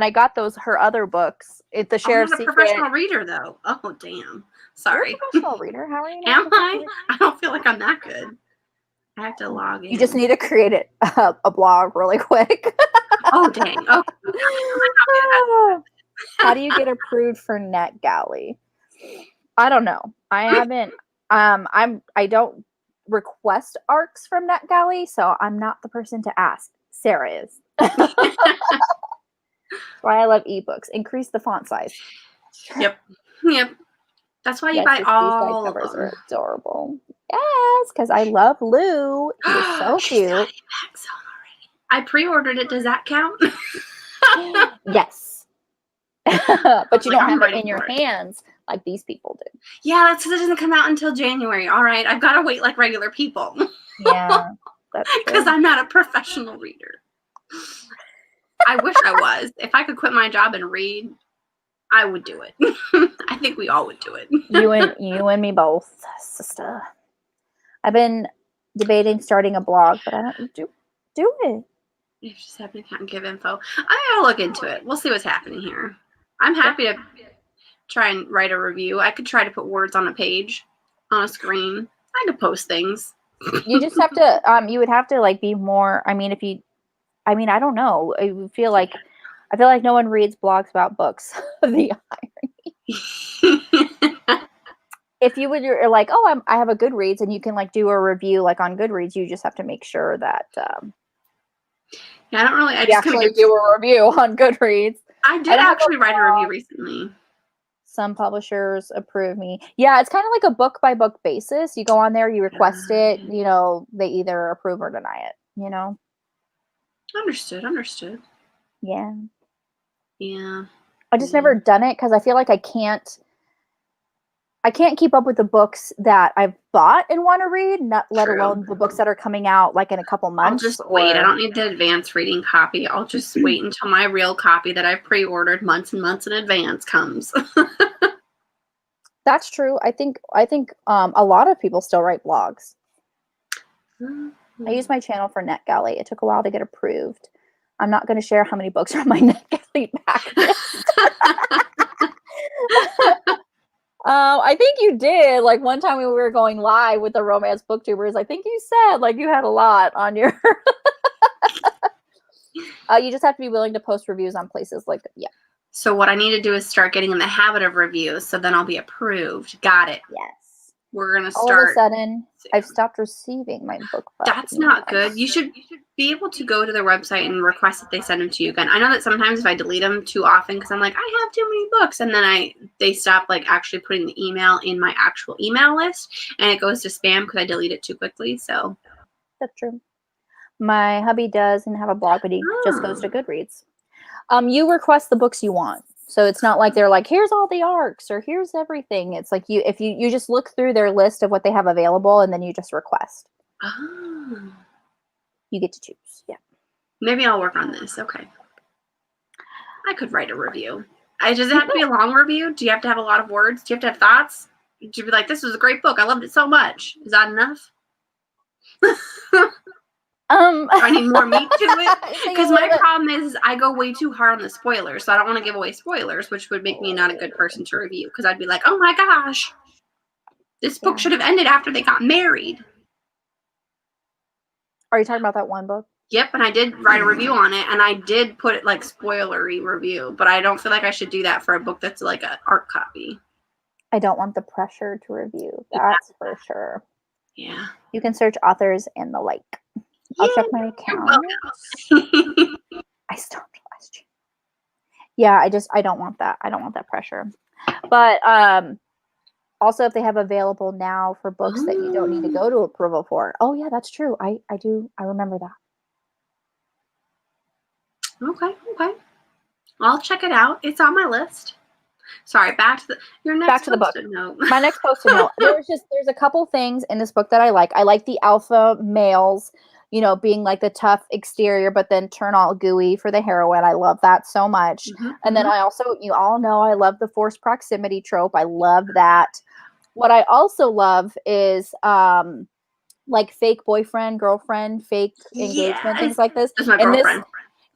got her other books. The Sheriff's I'm not a professional reader though. Oh damn! Sorry. You're a professional reader. How are you? Am I? I don't feel like I'm that good. I have to log in. You just need to create a blog really quick. Oh dang! Oh. How do you get approved for NetGalley? I don't know. I haven't. I don't request arcs from NetGalley, so I'm not the person to ask. Sarah is. That's why I love ebooks. Increase the font size. Yep. That's why you buy all of covers are adorable. Yes, because I love Lou. He's so cute. I pre-ordered it. Does that count? Yes. But you don't have it in your hands like these people do. Yeah, that's because it doesn't come out until January. All right, I've got to wait like regular people. Yeah, because I'm not a professional reader. I wish I was. If I could quit my job and read, I would do it. I think we all would do it. you and me both, sister. I've been debating starting a blog, but I don't do it. You just have to give info. I gotta look into it. We'll see what's happening here. I'm happy to try and write a review. I could try to put words on a page, on a screen. I could post things. You just have to. You would have to like be more. I mean, I don't know. I feel like no one reads blogs about books. The irony. If you're like, oh, I have a Goodreads, and you can like do a review like on Goodreads. You just have to make sure that. Yeah, I don't really. I just actually do a review on Goodreads. I did actually write a review recently. Some publishers approve me. Yeah, it's kind of like a book by book basis. You go on there, you request it. They either approve or deny it. Understood. Yeah. I just never done it because I feel like I can't keep up with the books that I've bought and want to read, let alone the books that are coming out like in a couple months. I'll just wait. I don't need the advanced reading copy. I'll just wait until my real copy that I've pre-ordered months and months in advance comes. That's true. I think a lot of people still write blogs. I use my channel for NetGalley. It took a while to get approved. I'm not going to share how many books are on my NetGalley backlist. I think you did. Like one time when we were going live with the romance booktubers, I think you said like you had a lot on your. You just have to be willing to post reviews on places like So what I need to do is start getting in the habit of reviews, so then I'll be approved. Got it. Yes. We're gonna All start. of a sudden, I've stopped receiving my book. That's not good. You should be able to go to their website and request that they send them to you again. I know that sometimes if I delete them too often, because I'm like, I have too many books, and then they stop like actually putting the email in my actual email list, and it goes to spam because I delete it too quickly. So that's true. My hubby doesn't have a blog, but he just goes to Goodreads. You request the books you want. So it's not like they're like, here's all the arcs or here's everything. It's like if you just look through their list of what they have available and then you just request. Oh. You get to choose. Yeah. Maybe I'll work on this. Okay. I could write a review. Does it have to be a long review? Do you have to have a lot of words? Do you have to have thoughts? Do you be like, this was a great book. I loved it so much. Is that enough? I need more meat to it. Because my problem is I go way too hard on the spoilers. So I don't want to give away spoilers, which would make me not a good person to review. Because I'd be like, oh my gosh, this book should have ended after they got married. Are you talking about that one book? Yep, and I did write a review on it, and I did put it like spoilery review, but I don't feel like I should do that for a book that's like an art copy. I don't want the pressure to review. That's for sure. Yeah. You can search authors and the like. I'll check my account. I stopped last year. Yeah, I don't want that. I don't want that pressure. But also if they have available now for books that you don't need to go to approval for. Oh yeah, that's true. I remember that. Okay. I'll check it out. It's on my list. Sorry, back to your next post-it note. My next post-it note. There's a couple things in this book that I like. I like the alpha males, you know, being like the tough exterior, but then turn all gooey for the heroine. I love that so much. And then I also, you all know, I love the forced proximity trope. I love that. What I also love is like fake boyfriend, girlfriend, fake engagement, things like this. That's my girlfriend.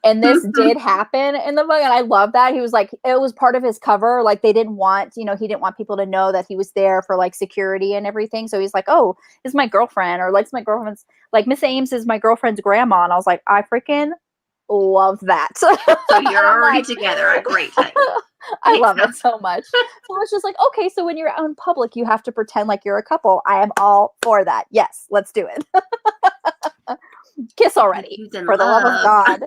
And this did happen in the book, and I love that. He was like, it was part of his cover. Like they didn't want, you know, he didn't want people to know that he was there for like security and everything. So he's like, oh, this is my girlfriend, or like, it's my girlfriend's, like Miss Ames is my girlfriend's grandma. And I was like, I freaking love that. So you're already together. A great type. I love it so much. So I was just like, okay, so when you're out in public, you have to pretend like you're a couple. I am all for that. Yes, let's do it. Kiss already. For the love of God.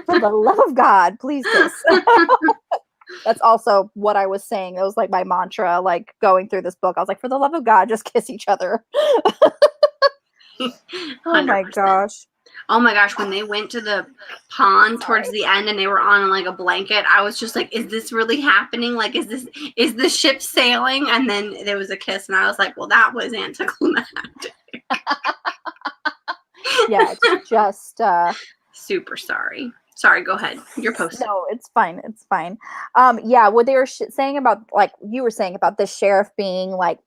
For the love of God, please kiss. That's also what I was saying. It was like my mantra, like going through this book. I was like, for the love of God, just kiss each other. Oh my gosh. Oh my gosh, when they went to the pond towards the end and they were on like a blanket, I was just like, is this really happening? Like, is the ship sailing? And then there was a kiss and I was like, well, that was anticlimactic. Yeah, it's just super sorry. Sorry, go ahead. Your post. No, it's fine. It's fine. Yeah, what they were saying about, like you were saying about the sheriff being like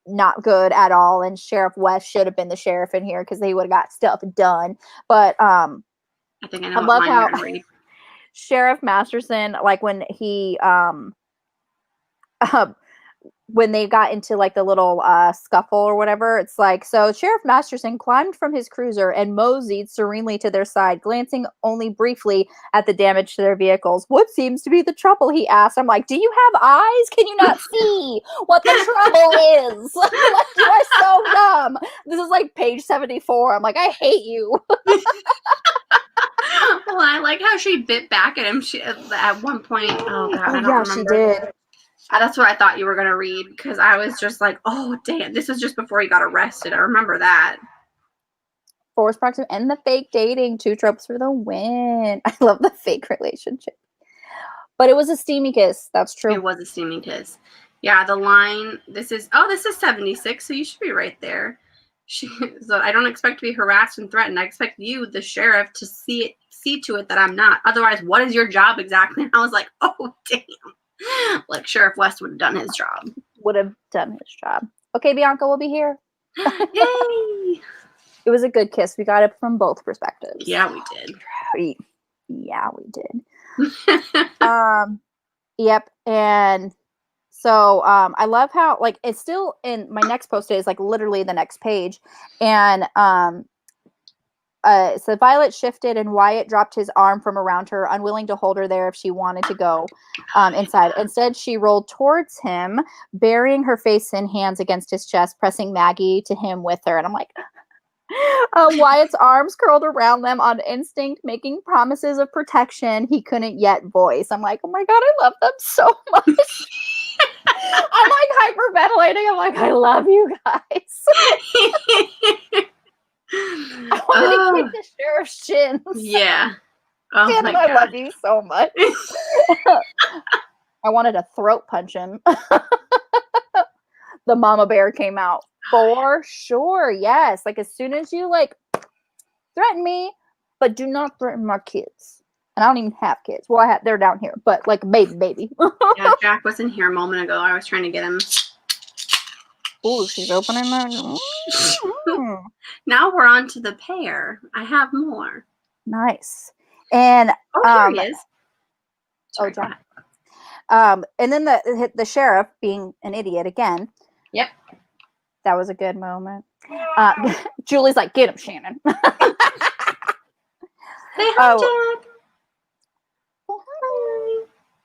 not good at all, and Sheriff West should have been the sheriff in here because they would have got stuff done. But I think I know what line you're gonna read. Sheriff Masterson, like when he when they got into like the little scuffle or whatever, it's like, so Sheriff Masterson climbed from his cruiser and moseyed serenely to their side, glancing only briefly at the damage to their vehicles. What seems to be the trouble, he asked. I'm like, do you have eyes? Can you not see what the trouble is? Like, you are so dumb. This is like page 74. I'm like, I hate you. Well, I like how she bit back at him. She at one point. Oh God, I don't remember. She did. That's what I thought you were going to read, because I was just like, oh, damn. This was just before he got arrested. I remember that. Forced proximity and the fake dating. 2 tropes for the win. I love the fake relationship. But it was a steamy kiss. That's true. It was a steamy kiss. Yeah, the line, this is 76, so you should be right there. So I don't expect to be harassed and threatened. I expect you, the sheriff, to see to it that I'm not. Otherwise, what is your job exactly? And I was like, oh, damn. Like Sheriff West would have done his job. Okay, Bianca will be here. Yay! It was a good kiss. We got it from both perspectives. Yeah, we did. Yeah, we did. Yep. And So I love how like it's still in my next post is like literally the next page, and so Violet shifted and Wyatt dropped his arm from around her, unwilling to hold her there if she wanted to go inside. Instead, she rolled towards him, burying her face and hands against his chest, pressing Maggie to him with her. And I'm like, Wyatt's arms curled around them on instinct, making promises of protection he couldn't yet voice. I'm like, oh my God, I love them so much. I'm like hyperventilating. I'm like, I love you guys. I wanted to kick the sheriff's shins. Yeah. Oh Shannon, my God. I love you so much. I wanted to throat punch him. The mama bear came out. For sure. Yes. Like as soon as you like threaten me, but do not threaten my kids. And I don't even have kids. Well, they're down here, but like baby. Yeah, Jack was in here a moment ago. I was trying to get him. Ooh, she's opening that. Now we're on to the pear. I have more. Nice. And here he is. Sorry, Jack. And then the sheriff being an idiot again. Yep. That was a good moment. Julie's like, get him, Shannon. Say hi, Jack.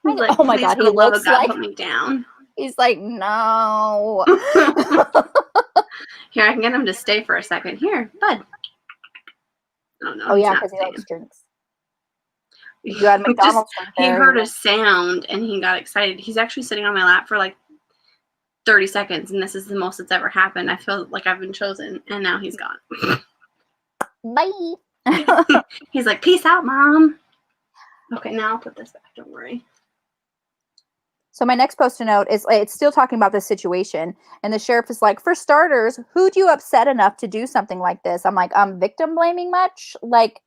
Like, oh my God, he looks like put me down. He's like, no. Here, I can get him to stay for a second. Here, bud. Oh no. Oh yeah, because he likes drinks. You had McDonald's. He heard a sound and he got excited. He's actually sitting on my lap for like 30 seconds, and this is the most that's ever happened. I feel like I've been chosen, and now he's gone. Bye. He's like, peace out, Mom. Okay, now I'll put this back. Don't worry. So my next post-it note is it's still talking about this situation, and the sheriff is like, for starters, who'd you upset enough to do something like this? I'm like, victim blaming much? Like,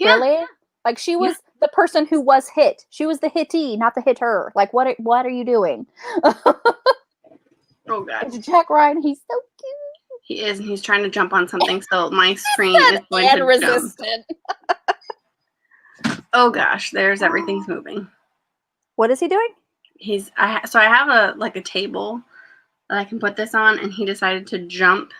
really? Like she was the person who was hit. She was the hittee, not the hitter. Like, what are you doing? Oh God. It's Jack Ryan. He's so cute. He is, and he's trying to jump on something, so my screen is going to resistant. Oh gosh, there's everything's moving. What is he doing? So I have a table that I can put this on, and he decided to jump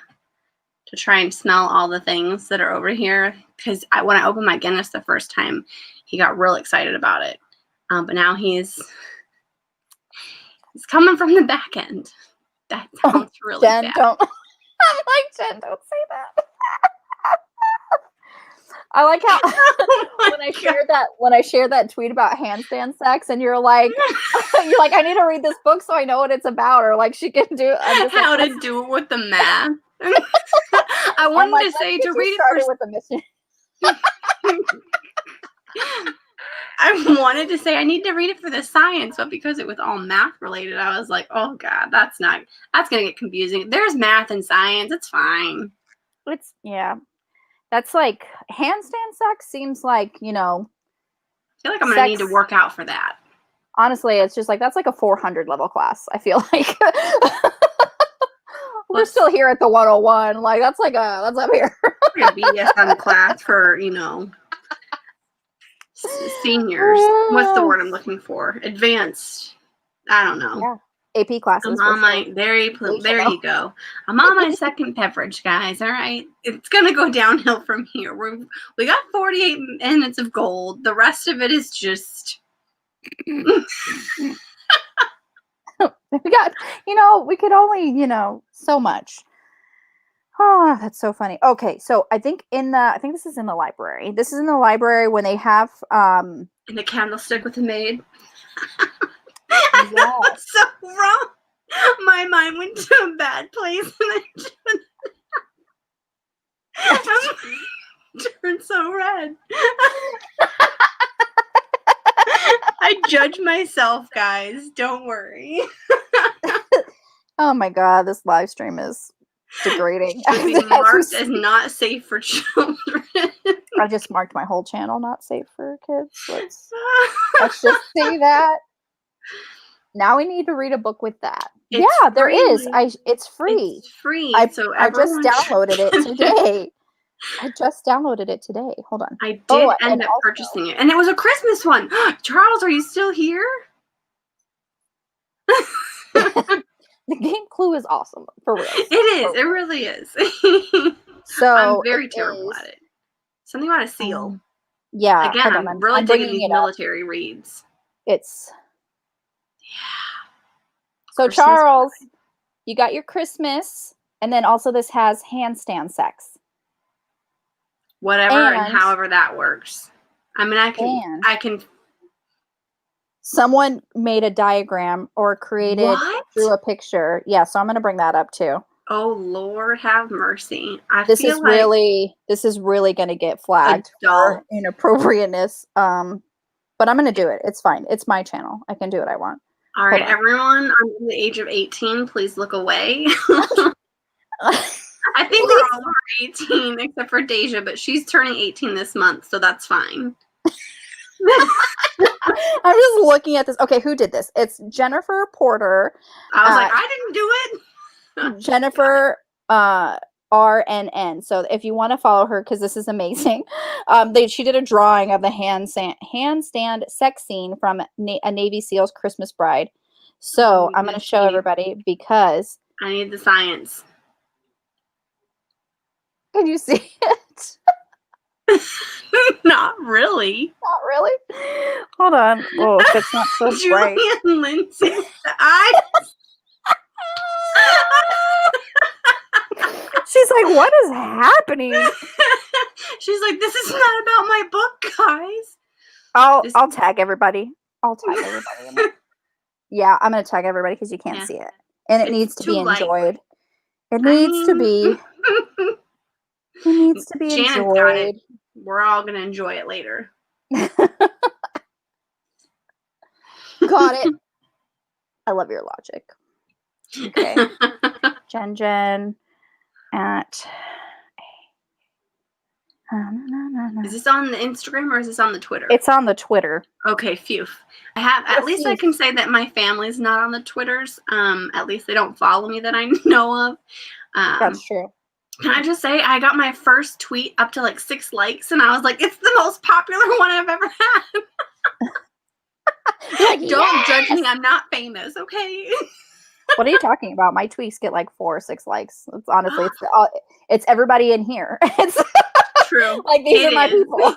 to try and smell all the things that are over here. Because when I opened my Guinness the first time, he got real excited about it. But now he's coming from the back end. That sounds really Jen, bad. I'm like, Jen, don't say that. I like how when I shared that tweet about handstand sex, and you're like, I need to read this book so I know what it's about, or like she can do how to do it with the math. I wanted to say to read it with the mission. I wanted to say I need to read it for the science, but because it was all math related, I was like, oh God, that's gonna get confusing. There's math and science, it's fine. That's like handstand sex seems like, I feel like I'm gonna need to work out for that. Honestly, it's just like that's like a 400 level class. I feel like we're still here at the 101. Like that's up here. Like a BSM class for seniors. What's the word I'm looking for? Advanced. I don't know. Yeah. AP classes. There you go. I'm on my second beverage, guys. All right. It's going to go downhill from here. We got 48 minutes of gold. The rest of it is just. We got, we could only, so much. Oh, that's so funny. Okay. So I think this is in the library. This is in the library when they have, in a candlestick with a maid. Yes. That was so wrong. My mind went to a bad place, and I turned so red. I judge myself, guys. Don't worry. Oh my God, this live stream is degrading. Being marked as not safe for children. I just marked my whole channel not safe for kids. Let's just say that. Now we need to read a book with that. There is. It's free. It's free. I just downloaded it today. I just downloaded it today. Hold on. I did end up purchasing it. And it was a Christmas one. Charles, are you still here? The game Clue is awesome, for real. It is. It really is. So I'm very terrible at it. Something about a seal. Yeah. Again, hold on, I'm really digging these bringing it up. military reads. It's so Christmas Charles, you got your Christmas, and then also this has handstand sex. Whatever and And- however that works. I mean, I can. Someone made a diagram or created What? through a picture. Yeah, so I'm going to bring that up too. Oh Lord, have mercy! This is really going to get flagged for inappropriateness. But I'm going to do it. It's fine. It's my channel. I can do what I want. All right, everyone under the age of 18, please look away. I think we're all over 18 except for Deja, but she's turning 18 this month, so that's fine. I'm just looking at this. Okay, who did this? It's Jennifer Porter. I was like, I didn't do it. Jennifer RNN. So if you want to follow her, because this is amazing, she did a drawing of the handstand sex scene from a Navy SEAL's Christmas Bride. So I'm going to show everybody because I need the science. Can you see it? Not really. Not really. Hold on. Oh, if it's not so bright. Julie Anne Lindsey. She's like, what is happening? She's like, this is not about my book, guys. I'll tag everybody. I'll tag everybody in it. Yeah, I'm gonna tag everybody because you can't see it. And it needs to be enjoyed. It needs to be. It needs to be enjoyed. Got it. We're all gonna enjoy it later. Got it. I love your logic. Okay. Jen at Is this on the Instagram or is this on the Twitter? It's on the Twitter. Okay, phew. At least I can say that my family's not on the Twitters. At least they don't follow me that I know of. That's true. Can I just say I got my first tweet up to like 6 likes and I was like, it's the most popular one I've ever had. Like, don't judge me. I'm not famous, okay? What are you talking about? My tweets get like 4 or 6 likes. It's honestly, it's everybody in here. It's true. Like these are my people.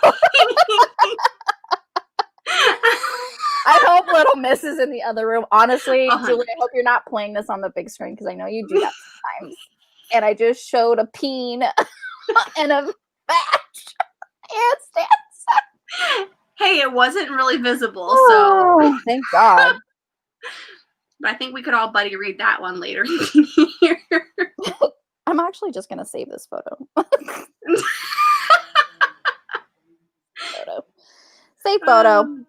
I hope Little Miss is in the other room. Honestly, Julie, I hope you're not playing this on the big screen because I know you do that sometimes. And I just showed a peen and a batch handstands. Hey, it wasn't really visible, so oh, thank God. But I think we could all buddy read that one later. I'm actually just gonna save this photo. Save photo.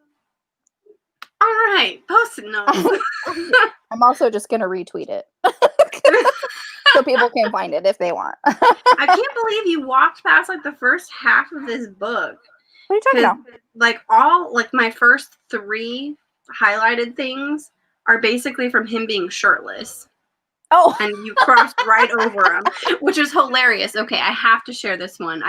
All right, post-it notes. I'm also just gonna retweet it. So people can find it if they want. I can't believe you walked past like the first half of this book. What are you talking about? Like my first 3 highlighted things are basically from him being shirtless. Oh. And you crossed right over him, which is hilarious. Okay, I have to share this one.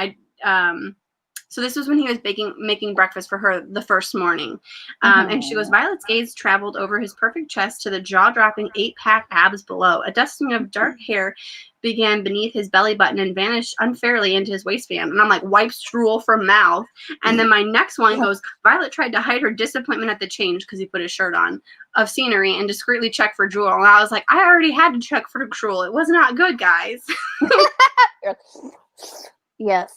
So this was when he was making breakfast for her the first morning. And she goes, Violet's gaze traveled over his perfect chest to the jaw-dropping 8-pack abs below. A dusting of dark hair began beneath his belly button and vanished unfairly into his waistband. And I'm like, wipes drool from mouth. And then my next one goes, Violet tried to hide her disappointment at the change, because he put his shirt on, of scenery and discreetly checked for drool. And I was like, I already had to check for drool. It was not good, guys. Yes.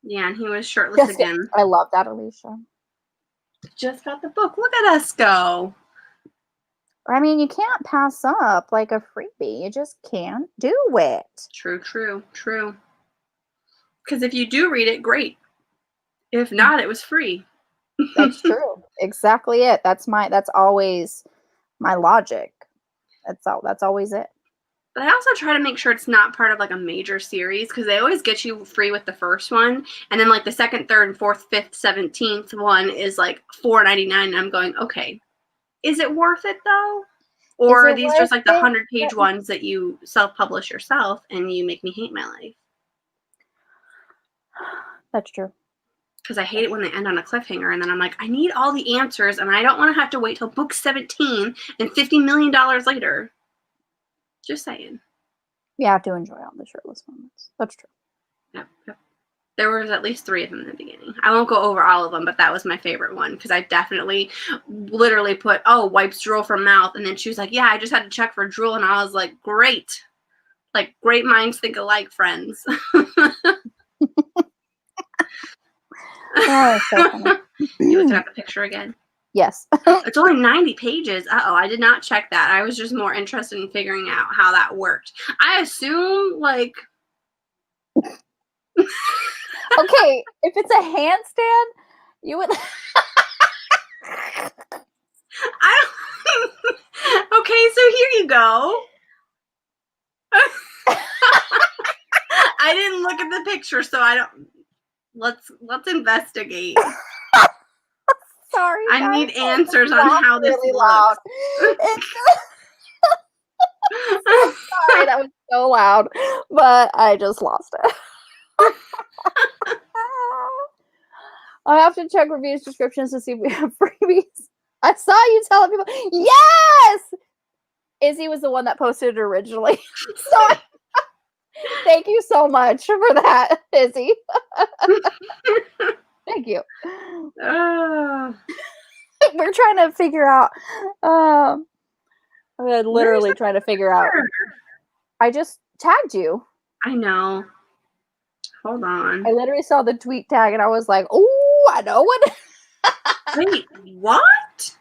Yeah, and he was shirtless again. I love that, Alicia. Just got the book. Look at us go. I mean, you can't pass up like a freebie. You just can't do it. True. Because if you do read it, great. If not, it was free. That's true. Exactly it. That's always my logic. That's always it. But I also try to make sure it's not part of like a major series, because they always get you free with the first one, and then like the 2nd, 3rd, 4th, 5th, 17th one is like $4.99, and I'm going, okay, is it worth it though? Or are these just like the 100-page ones that you self-publish yourself and you make me hate my life? That's true. Because I hate it when they end on a cliffhanger, and then I'm like, I need all the answers, and I don't want to have to wait till book 17 and $50 million later. Just saying. You have to enjoy all the shirtless moments. That's true. Yep. There was at least 3 of them in the beginning. I won't go over all of them, but that was my favorite one because I definitely literally put, wipes drool from mouth. And then she was like, yeah, I just had to check for drool. And I was like, great. Like, great minds think alike, friends. Oh, so funny. You looking at the picture again? Yes. It's only 90 pages. Uh-oh, I did not check that. I was just more interested in figuring out how that worked. I assume, like... Okay, if it's a handstand, you would... Okay, so here you go. I didn't look at the picture, so I don't... Let's investigate. Sorry, I need answers on how this really looks. Sorry, that was so loud, but I just lost it. I have to check reviews, descriptions to see if we have freebies. I saw you telling people, yes! Izzy was the one that posted it originally. So thank you so much for that, Izzy. Thank you. We're trying to figure out. We're literally trying to figure out. I just tagged you. I know. Hold on. I literally saw the tweet tag and I was like, "Oh, I know what." Wait, what?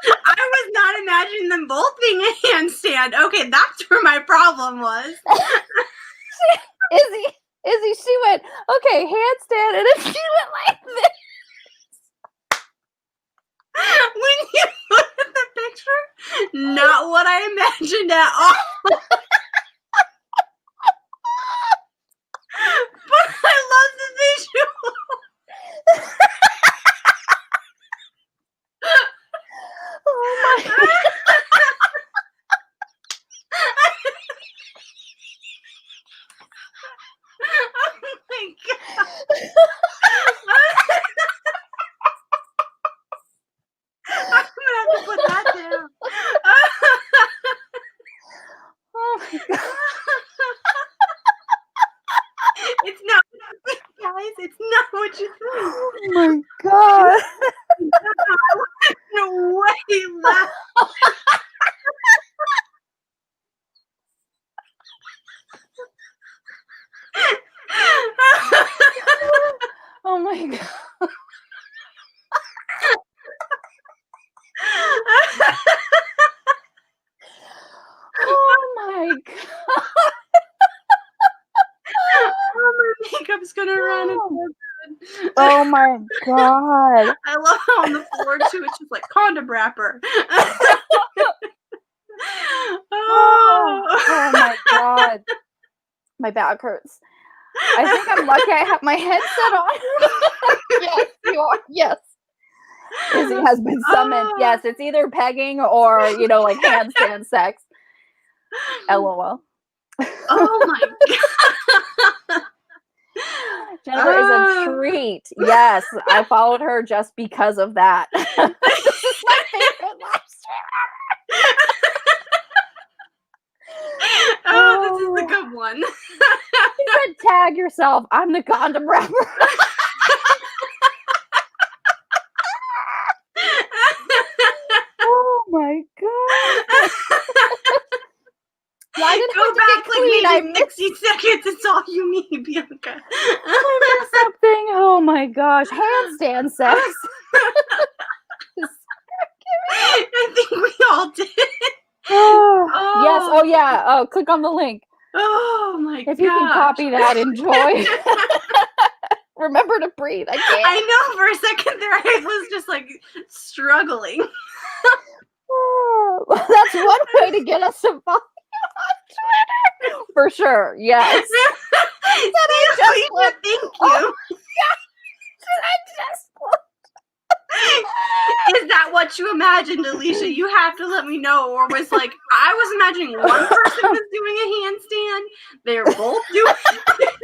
I was not imagining them both being a handstand. Okay, that's where my problem was. Izzy, she went, okay, handstand, and then she went like this. When you look at the picture, not what I imagined at all. But I love the visual. Oh my God. Oh my God. I'm gonna have to put that down. Oh my God. It's not what you think, guys. It's not what you think. Oh my God. No way left. Oh my God. Oh my God. Oh, my makeup's gonna run. Oh my God. I love how on the floor too. It's just like condom wrapper. Oh my God. My back hurts. I think I'm lucky I have my headset on. Yes, you are. Yes. Izzy has been summoned. Yes, it's either pegging or, like handstand sex. LOL. Oh my God. Jennifer is a treat. Yes, I followed her just because of that. This is my favorite live stream ever. Oh, this is a good one. You said tag yourself. I'm the condom wrapper. Oh my God. Why did Go back like clean? maybe 60 seconds. It's all you need, Bianca. I missed something. Oh my gosh. Handstand sex. I think we all did. Oh. Yes. Oh yeah. Oh, click on the link. Oh my God. If you can copy that, enjoy. Remember to breathe. I can't. I know, for a second there I was just like struggling. Oh, that's one way to get us to follow on Twitter. For sure. Yes. Thank you. Oh, Is that what you imagined, Alicia? You have to let me know. Or was like, I was imagining one person was doing a handstand. They're both doing it.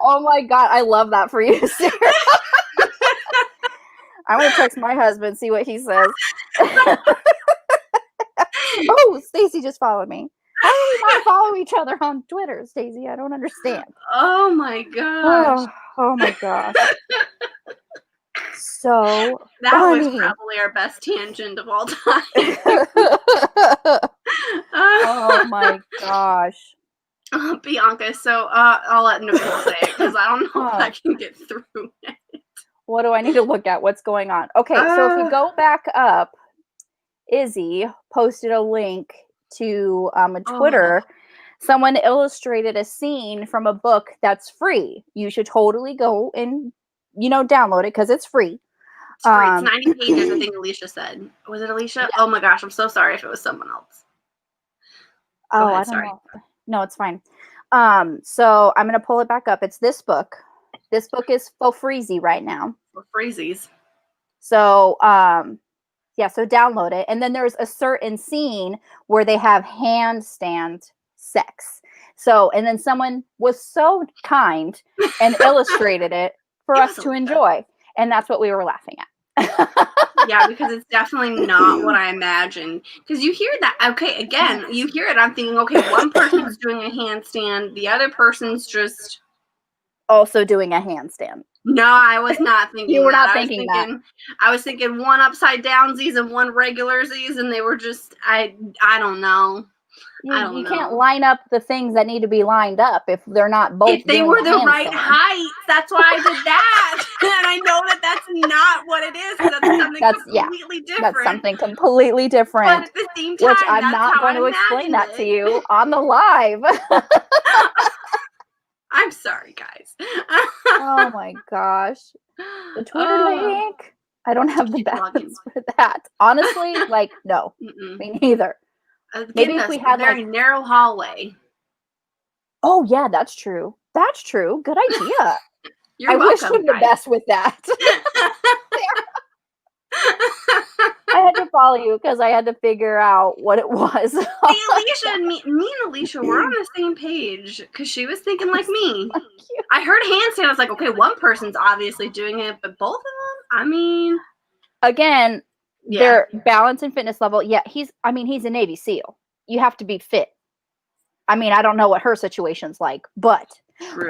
Oh my God, I love that for you, Sarah. I'm gonna text my husband, see what he says. Oh, Stacy just followed me. How do we not follow each other on Twitter, Stacy? I don't understand. Oh my gosh. Oh my gosh. So that funny. was probably our best tangent of all time. Oh my gosh. Bianca, so I'll let Nicole say it because I don't know if I can get through it. What do I need to look at? What's going on? Okay, so if we go back up, Izzy posted a link to a Twitter. Someone illustrated a scene from a book that's free. You should totally go and, download it because it's free. It's free. It's 90 pages, I think Alicia said. Was it Alicia? Yeah. Oh my gosh, I'm so sorry if it was someone else. Go ahead, I don't know. No, it's fine. So I'm going to pull it back up. It's this book. This book is for freezy right now. For freezies. So, so download it. And then there's a certain scene where they have handstand sex. So, and then someone was so kind and illustrated it for us to enjoy. And that's what we were laughing at. Yeah, because it's definitely not what I imagined. Because you hear that, okay, again, you hear it, I'm thinking, okay, one person's doing a handstand, the other person's just... also doing a handstand. No, I was not thinking You were not thinking that. I was thinking one upside downsies and one regularsies, and they were just, I don't know. You can't line up the things that need to be lined up if they're not both. If they were the right height, that's why I did that. And I know that that's not what it is. That's something completely different. That's something completely different. But at the same time, which I'm not going to explain that to you on the live. I'm sorry, guys. Oh my gosh. The Twitter link. I don't have the balance for that. Honestly, no. Me neither. Maybe if we had very narrow hallway. Oh yeah, that's true. That's true. Good idea. You're welcome, wish you the best with that. I had to follow you because I had to figure out what it was. See, Alicia and me and Alicia were on the same page because she was thinking like me. I heard handstand. I was like, okay, one person's obviously doing it, but both of them? I mean. Again, their balance and fitness level. Yeah, he's a Navy SEAL. You have to be fit. I mean, I don't know what her situation's like, but. True.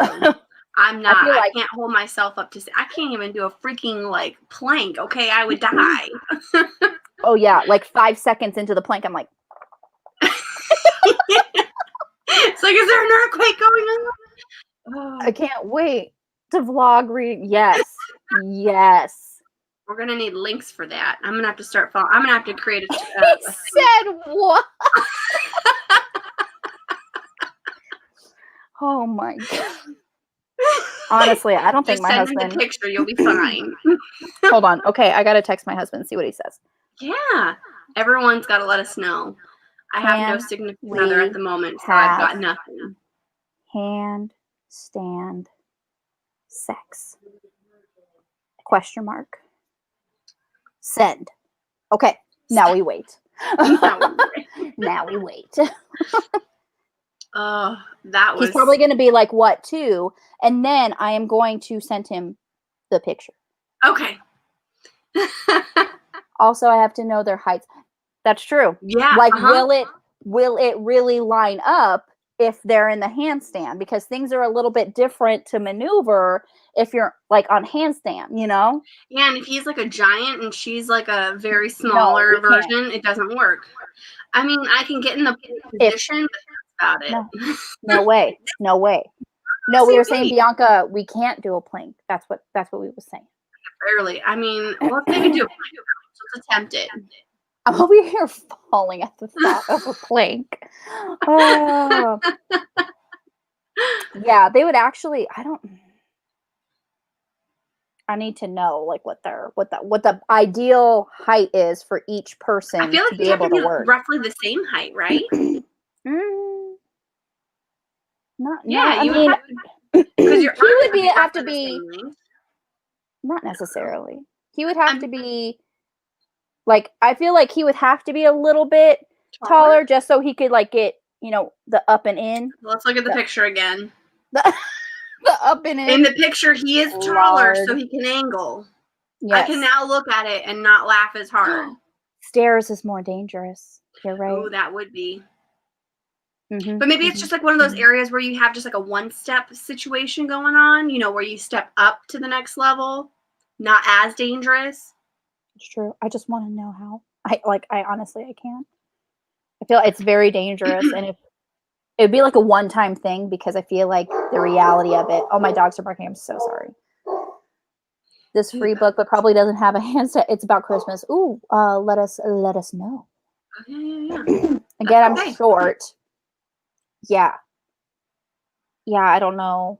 I'm not. I can't hold myself up to say. I can't even do a freaking plank. Okay, I would die. Oh yeah, 5 seconds into the plank, I'm like. It's like, is there an earthquake going on? Oh. I can't wait to vlog read. Yes, yes. We're gonna need links for that. I'm gonna have to start following. I'm gonna have to create a. He said what? Oh my god. Honestly, I don't think my husband. Send me the picture. You'll be fine. Hold on. Okay, I gotta text my husband and see what he says. Yeah, everyone's got to let us know. I have no significant other at the moment, so I've got nothing. Handstand sex? Question mark. Send. Okay. Now we wait. Now we wait. That was. He's probably going to be like, what, 2? And then I am going to send him the picture. Okay. Also, I have to know their heights. That's true. Yeah. Will it really line up if they're in the handstand? Because things are a little bit different to maneuver if you're on handstand, Yeah, and if he's a giant and she's a very smaller version, it doesn't work. I mean, I can get in the position, but that's about it. No way. No way. No, we were saying, Bianca, we can't do a plank. That's what we were saying. Barely. I mean, well, if they can do a plank, let's attempt it. I'm over here falling at the thought of a plank. Oh. Yeah, they would actually. I need to know what the ideal height is for each person I feel like to be able to work. Roughly the same height, right? Because he would have to be. Not necessarily. He would have to be. I feel like he would have to be a little bit taller just so he could get the up and in. Let's look at the picture again. The up in it. In the picture, he is taller, so he can angle. Yes. I can now look at it and not laugh as hard. Stairs is more dangerous. You're right. Oh, that would be. But maybe it's just like one of those areas where you have just like a one-step situation going on, you know, where you step up to the next level, not as dangerous. It's true. I just want to know how. I honestly, I can't. I feel it's very dangerous, and if it'd be like a one-time thing, because I feel like the reality of it. Oh, my dogs are barking. I'm so sorry. This free book, but probably doesn't have a handset. It's about Christmas. Ooh, let us know. Yeah. Again, I'm short. Yeah. I don't know.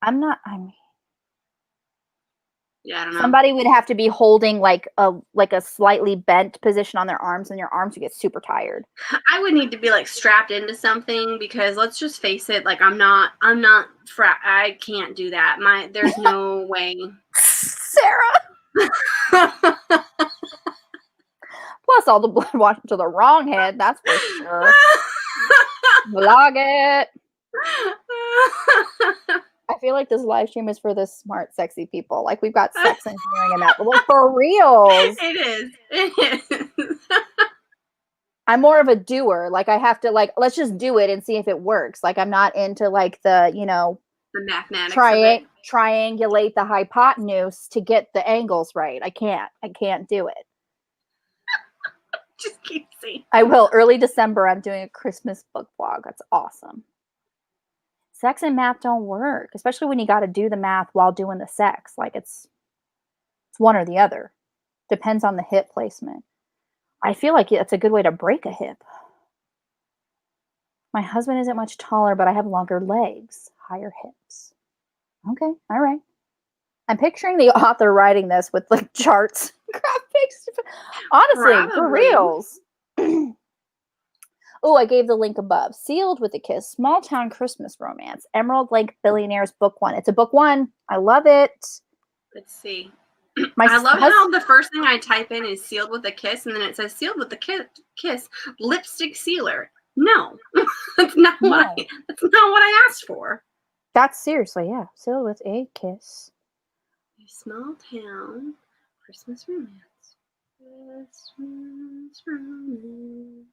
I don't know. Somebody would have to be holding like a slightly bent position on their arms, and your arms would get super tired. I would need to be like strapped into something, because let's just face it, like I can't do that. There's no way. Sarah. Plus all the blood washing to the wrong head, that's for sure. Vlog it. I feel like this live stream is for the smart, sexy people. Like, we've got sex engineering in that. But like, for reals. It is. I'm more of a doer. Like, I have to, like, let's just do it and see if it works. Like, I'm not into, like, the, you know, the mathematics triangulate the hypotenuse to get the angles right. I can't do it. Just keep saying. I will. Early December, I'm doing a Christmas book vlog. That's awesome. Sex and math don't work, especially when you got to do the math while doing the sex. Like, it's one or the other. Depends on the hip placement. I feel like it's a good way to break a hip. My husband isn't much taller, but I have longer legs, higher hips. Okay, all right. I'm picturing the author writing this with like charts, graphics. Honestly, for reals. Oh, I gave the link above. Sealed with a Kiss, Small Town Christmas Romance, Emerald Lake Billionaires Book 1. It's a book 1. I love it. Let's see. I love how the first thing I type in is sealed with a kiss, and then it says sealed with a kiss, lipstick sealer. No, that's not what I asked for. That's seriously, yeah. Sealed with a kiss. A Small Town Christmas Romance. Christmas Romance.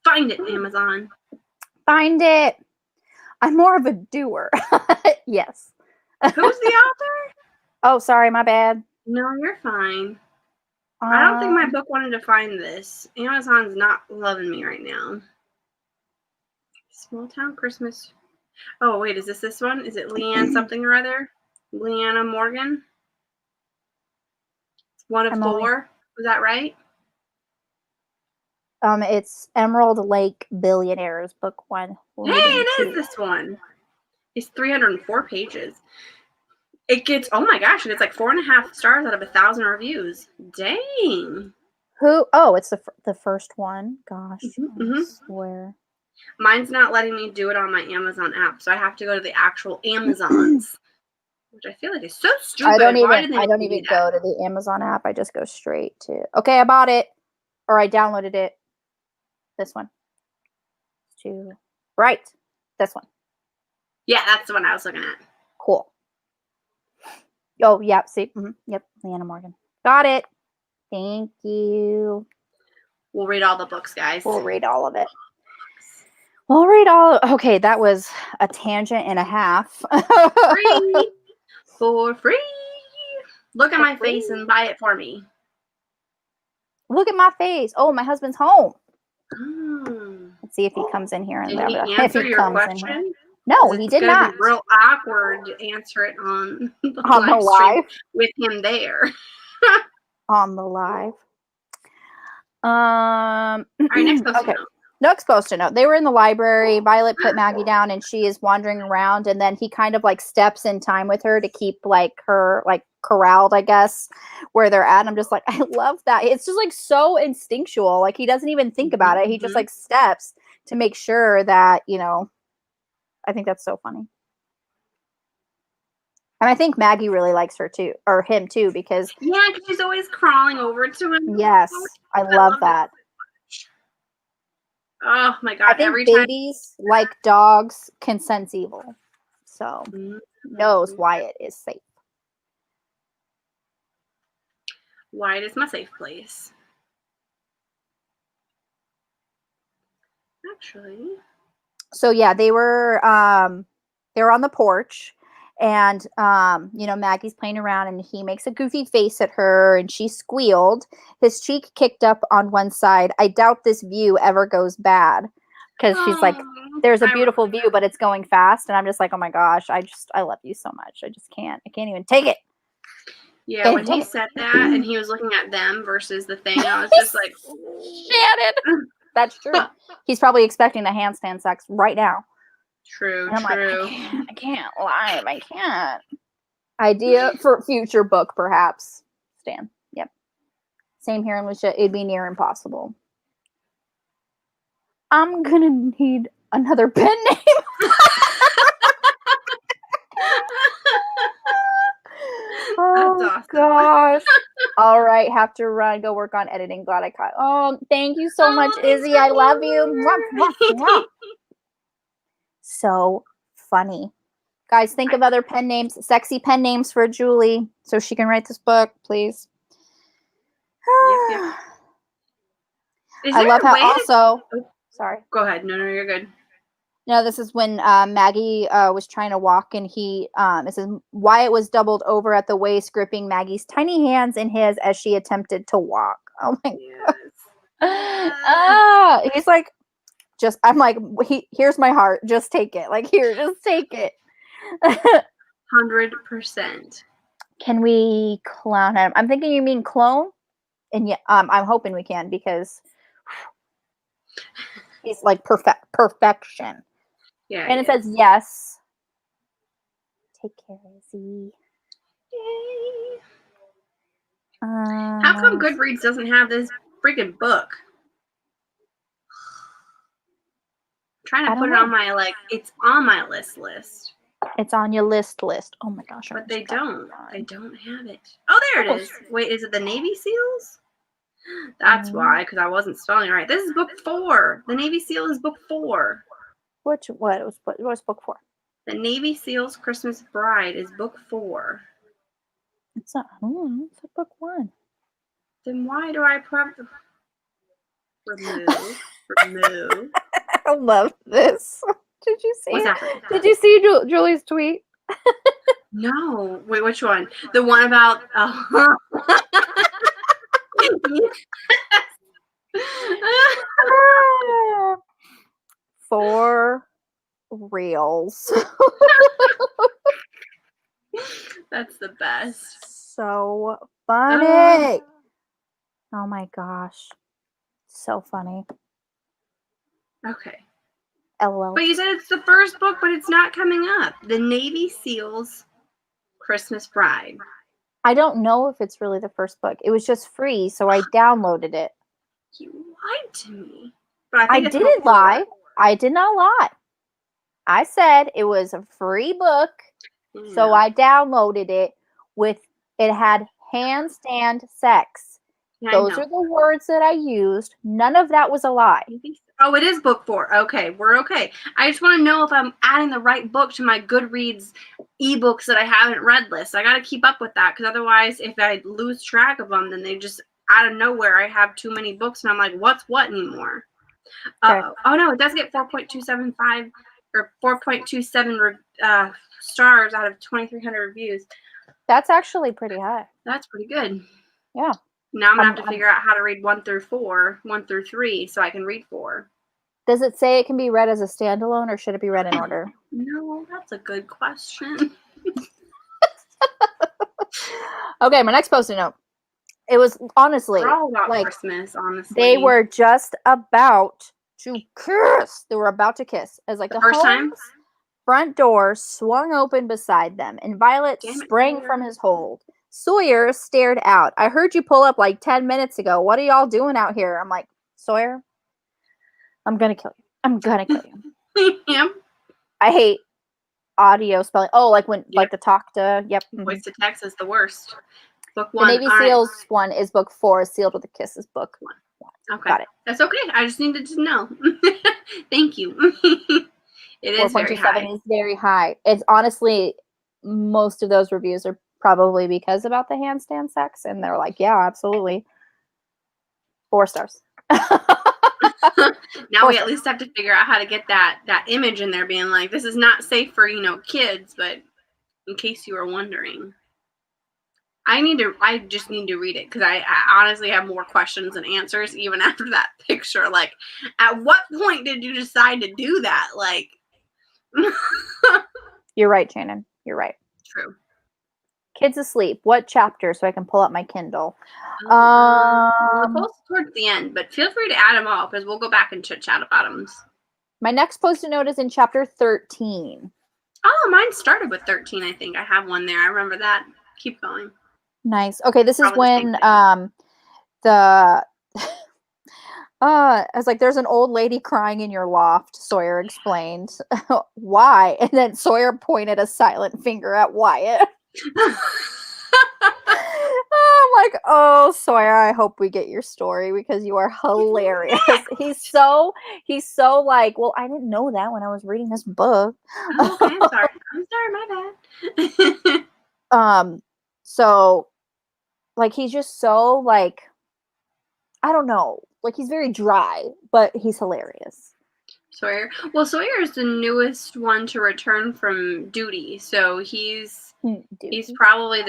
Find it, Amazon. Find it. I'm more of a doer. Yes. Who's the author? Oh, sorry, my bad. No, you're fine. I don't think my book wanted to find this. Amazon's not loving me right now. Small Town Christmas. Oh, wait, is this one? Is it Leanne something or other? Leanna Morgan? It's one of 4. Was that right? It's Emerald Lake Billionaires, book 1. Hey, it is this one. It's 304 pages. It gets, oh my gosh, and it's like 4.5 stars out of 1,000 reviews. Dang. Who? Oh, it's the first one. Gosh, I swear. Mine's not letting me do it on my Amazon app, so I have to go to the actual Amazons, which I feel like is so stupid. I don't even go to the Amazon app. I just go straight to. Okay, I bought it, or I downloaded it. This one. Right. This one. Yeah, that's the one I was looking at. Cool. Oh, yeah. See? Yep. Leanna Morgan. Got it. Thank you. We'll read all the books, guys. We'll read all of it. We'll read all. Okay, that was a tangent and a half. Free. For free. Look at my face and buy it for me. Look at my face. Oh, my husband's home. Let's see if he comes in here and did he answer your question? No, he did not. It's real awkward to answer it on the live with him there. On the live. All right, next post-it note. Next post-it note. They were in the library. Violet put Maggie down, and she is wandering around. And then he kind of like steps in time with her to keep like her like corralled, I guess, where they're at. And I'm just like, I love that. It's just like so instinctual. Like he doesn't even think about it. He just like steps to make sure that, you know. I think that's so funny. And I think Maggie really likes her too, or him too, because because she's always crawling over to him. Yes, I love that. Oh my I god! think Every time. babies, like dogs, can sense evil. So knows Wyatt is safe. Wyatt is my safe place. Actually. So yeah, they were on the porch, and Maggie's playing around, and he makes a goofy face at her, and she squealed. His cheek kicked up on one side. I doubt this view ever goes bad, because she's like, there's a beautiful view, but it's going fast, and I'm just like, oh my gosh, I love you so much. I can't even take it. Yeah, when he said that and he was looking at them versus the thing, I was just like, Shannon. That's true. He's probably expecting the handstand sex right now. True, and I'm true. Like, I can't live. I can't. Idea for future book, perhaps. Stan. Yep. Same here in Lucia. It'd be near impossible. I'm gonna need another pen name. Oh, that's awesome. Gosh. All right, have to run. Go work on editing. Glad I caught. Oh, thank you so much, Izzy. I love you. Mwah, mwah, mwah. So funny. Guys, think of other pen names, sexy pen names for Julie, so she can write this book, please. Yep. I love how also. Sorry. Go ahead. No, you're good. No, this is when Maggie was trying to walk, and it says Wyatt was doubled over at the waist, gripping Maggie's tiny hands in his as she attempted to walk. Oh my god! He's like, I'm like, here's my heart. Just take it. Like, here, just take it. 100%. Can we clown him? I'm thinking you mean clone, and yeah, I'm hoping we can, because he's like perfection. Yeah. And it says yes. Take care, Izzy. Yay. How come Goodreads doesn't have this freaking book? I'm trying to put it on my it's on my list. It's on your list. Oh my gosh. But they don't. They don't have it. Oh, there it is. Wait, is it the Navy SEALs? That's why, because I wasn't spelling it right. This is book 4. The Navy SEAL is book 4. What was book 4? The Navy SEAL's Christmas Bride is book 4. It's not. It's book 1. Then why do I remove? I love this. Did you see? What's that? Did you see Julie's tweet? No. Wait, which one? The one about. For reals. That's the best. So funny. Oh my gosh. So funny. Okay. LOL. But you said it's the first book, but it's not coming up. The Navy SEAL's Christmas Bride. I don't know if it's really the first book. It was just free, so I downloaded it. You lied to me. But I didn't lie. I did not lie. I said it was a free book, so I downloaded it it had handstand sex. Yeah, Those are the words that I used. None of that was a lie. Oh, it is book 4. Okay, we're okay. I just want to know if I'm adding the right book to my Goodreads ebooks that I haven't read list. I got to keep up with that, because otherwise, if I lose track of them, then they just out of nowhere, I have too many books, and I'm like, what's what anymore? Okay. Oh no, it does get 4.275 or 4.27 stars out of 2,300 reviews. That's actually pretty high. That's pretty good. Yeah. Now I'm gonna have to figure out how to read 1 through 3, so I can read 4. Does it say it can be read as a standalone, or should it be read in order? No, that's a good question. Okay, my next Post-it note. It was honestly We're all about Christmas, honestly. They were just about to kiss. They were about to kiss. As like the first time, front door swung open beside them, and Violet sprang from his hold. Sawyer stared out. I heard you pull up like 10 minutes ago. What are y'all doing out here? I'm like, Sawyer, I'm gonna kill you. I'm gonna kill you. Yep. I hate audio spelling. Oh, like when like the talk to voice to text is the worst. Book 1. The Navy SEALs one is book 4. Sealed with a Kiss is book 1. Okay. Got it. That's okay. I just needed to know. Thank you. It is very 4.27 high. is very high. It's honestly, most of those reviews are probably because about the handstand sex, and they're like, yeah, absolutely. 4 stars. Now we at least have to figure out how to get that image in there being like, this is not safe for, kids, but in case you were wondering. I just need to read it because I honestly have more questions than answers even after that picture. Like, at what point did you decide to do that? Like, You're right, Shannon. You're right. true. Kids asleep. What chapter so I can pull up my Kindle? We'll post towards the end, but feel free to add them all because we'll go back and chit chat about them. My next post-it note is in chapter 13. Oh, mine started with 13, I think. I have one there. I remember that. Keep going. Nice. Okay, this is Probably the when I was like, there's an old lady crying in your loft, Sawyer explained. Why? And then Sawyer pointed a silent finger at Wyatt. I'm like, oh, Sawyer, I hope we get your story because you are hilarious. He's so like, well, I didn't know that when I was reading this book. Oh, okay, I'm sorry, my bad. So like, he's just so like, I don't know, like, he's very dry, but he's hilarious. Sawyer. Well, Sawyer is the newest one to return from duty, so he's probably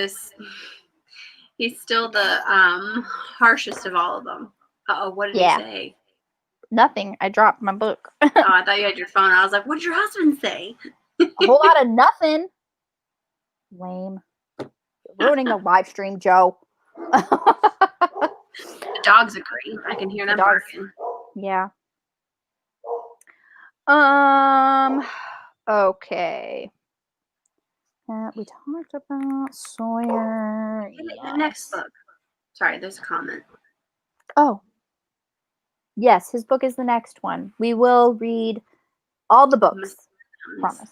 he's still the harshest of all of them. What did he say? Nothing. I dropped my book. Oh, I thought you had your phone. I was like, what did your husband say? A whole lot of nothing. Lame. You're ruining the live stream, Joe. The dogs agree. I can hear them barking. Yeah. Okay. We talked about Sawyer. The next book. Sorry, there's a comment. Oh. Yes, his book is the next one. We will read all the books. Promise.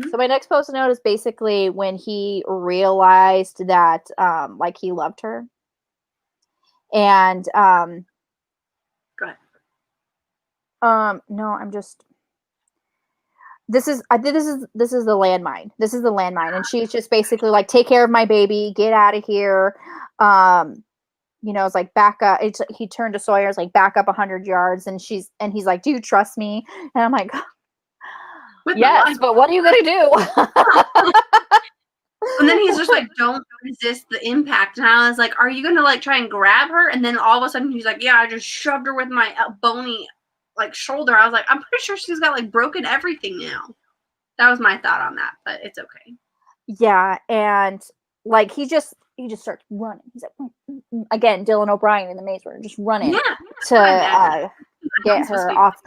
So my next post-it note is basically when he realized that like, he loved her. And go ahead. No, I'm just, this is the landmine. This is the landmine. And she's just basically like, take care of my baby, get out of here. It's like, back up. He turned to Sawyer, it's like, back up 100 yards. And he's like, do you trust me? And I'm like, yes, but what are you gonna do? And then he's just like, don't resist the impact. And I was like, are you gonna like try and grab her? And then all of a sudden he's like, yeah, I just shoved her with my bony like shoulder. I was like, I'm pretty sure she's got like broken everything now. That was my thought on that, but it's okay. Yeah, and like, he just starts running. He's like, again, Dylan O'Brien in the maze runner, just running to get her off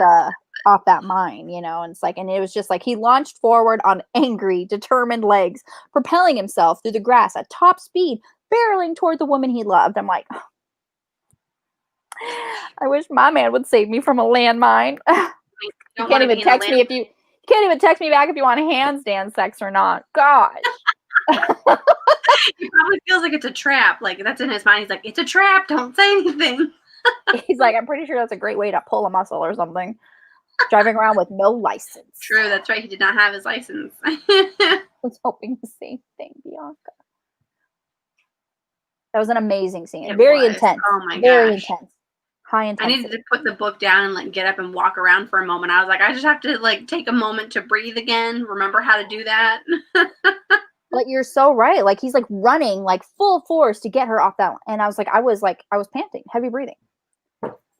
that mine, and it's like, and it was just like, he launched forward on angry, determined legs, propelling himself through the grass at top speed, barreling toward the woman he loved. I'm like, oh, I wish my man would save me from a landmine. You can't even text me you can't even text me back if you want handstand sex or not. Gosh. He probably feels like it's a trap. Like, that's in his mind. He's like, it's a trap. Don't say anything. He's like, I'm pretty sure that's a great way to pull a muscle or something. Driving around with no license. True, that's right. He did not have his license. I was hoping the same thing, Bianca. That was an amazing scene. Very intense. Oh my gosh. Very intense. High intensity. I needed to put the book down and like get up and walk around for a moment. I was like, I just have to like take a moment to breathe again. Remember how to do that. But you're so right. Like, he's like running like full force to get her off that. And I was panting, heavy breathing.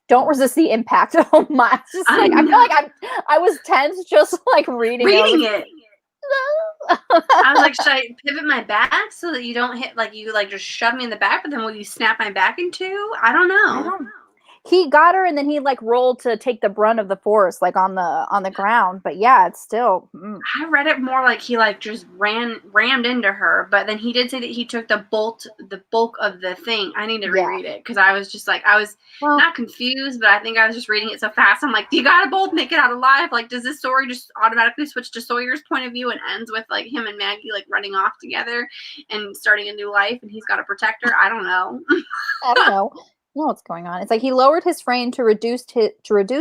Don't resist the impact. Oh my! Just like, I feel like I was tense just like reading it. I was like, should I pivot my back so that you don't hit, like, you like just shove me in the back, but then will you snap my back in two? I don't know. He got her, and then he like rolled to take the brunt of the force, like on the ground. But yeah, it's still. I read it more like he like just rammed into her, but then he did say that he took the bulk of the thing. I need to reread it because I was just like, I was not confused, but I think I was just reading it so fast. I'm like, you gotta both make it out alive. Like, does this story just automatically switch to Sawyer's point of view and ends with like him and Maggie like running off together and starting a new life, and he's got to protect her? I don't know. I don't know. know what's going on. It's like he lowered his frame to reduce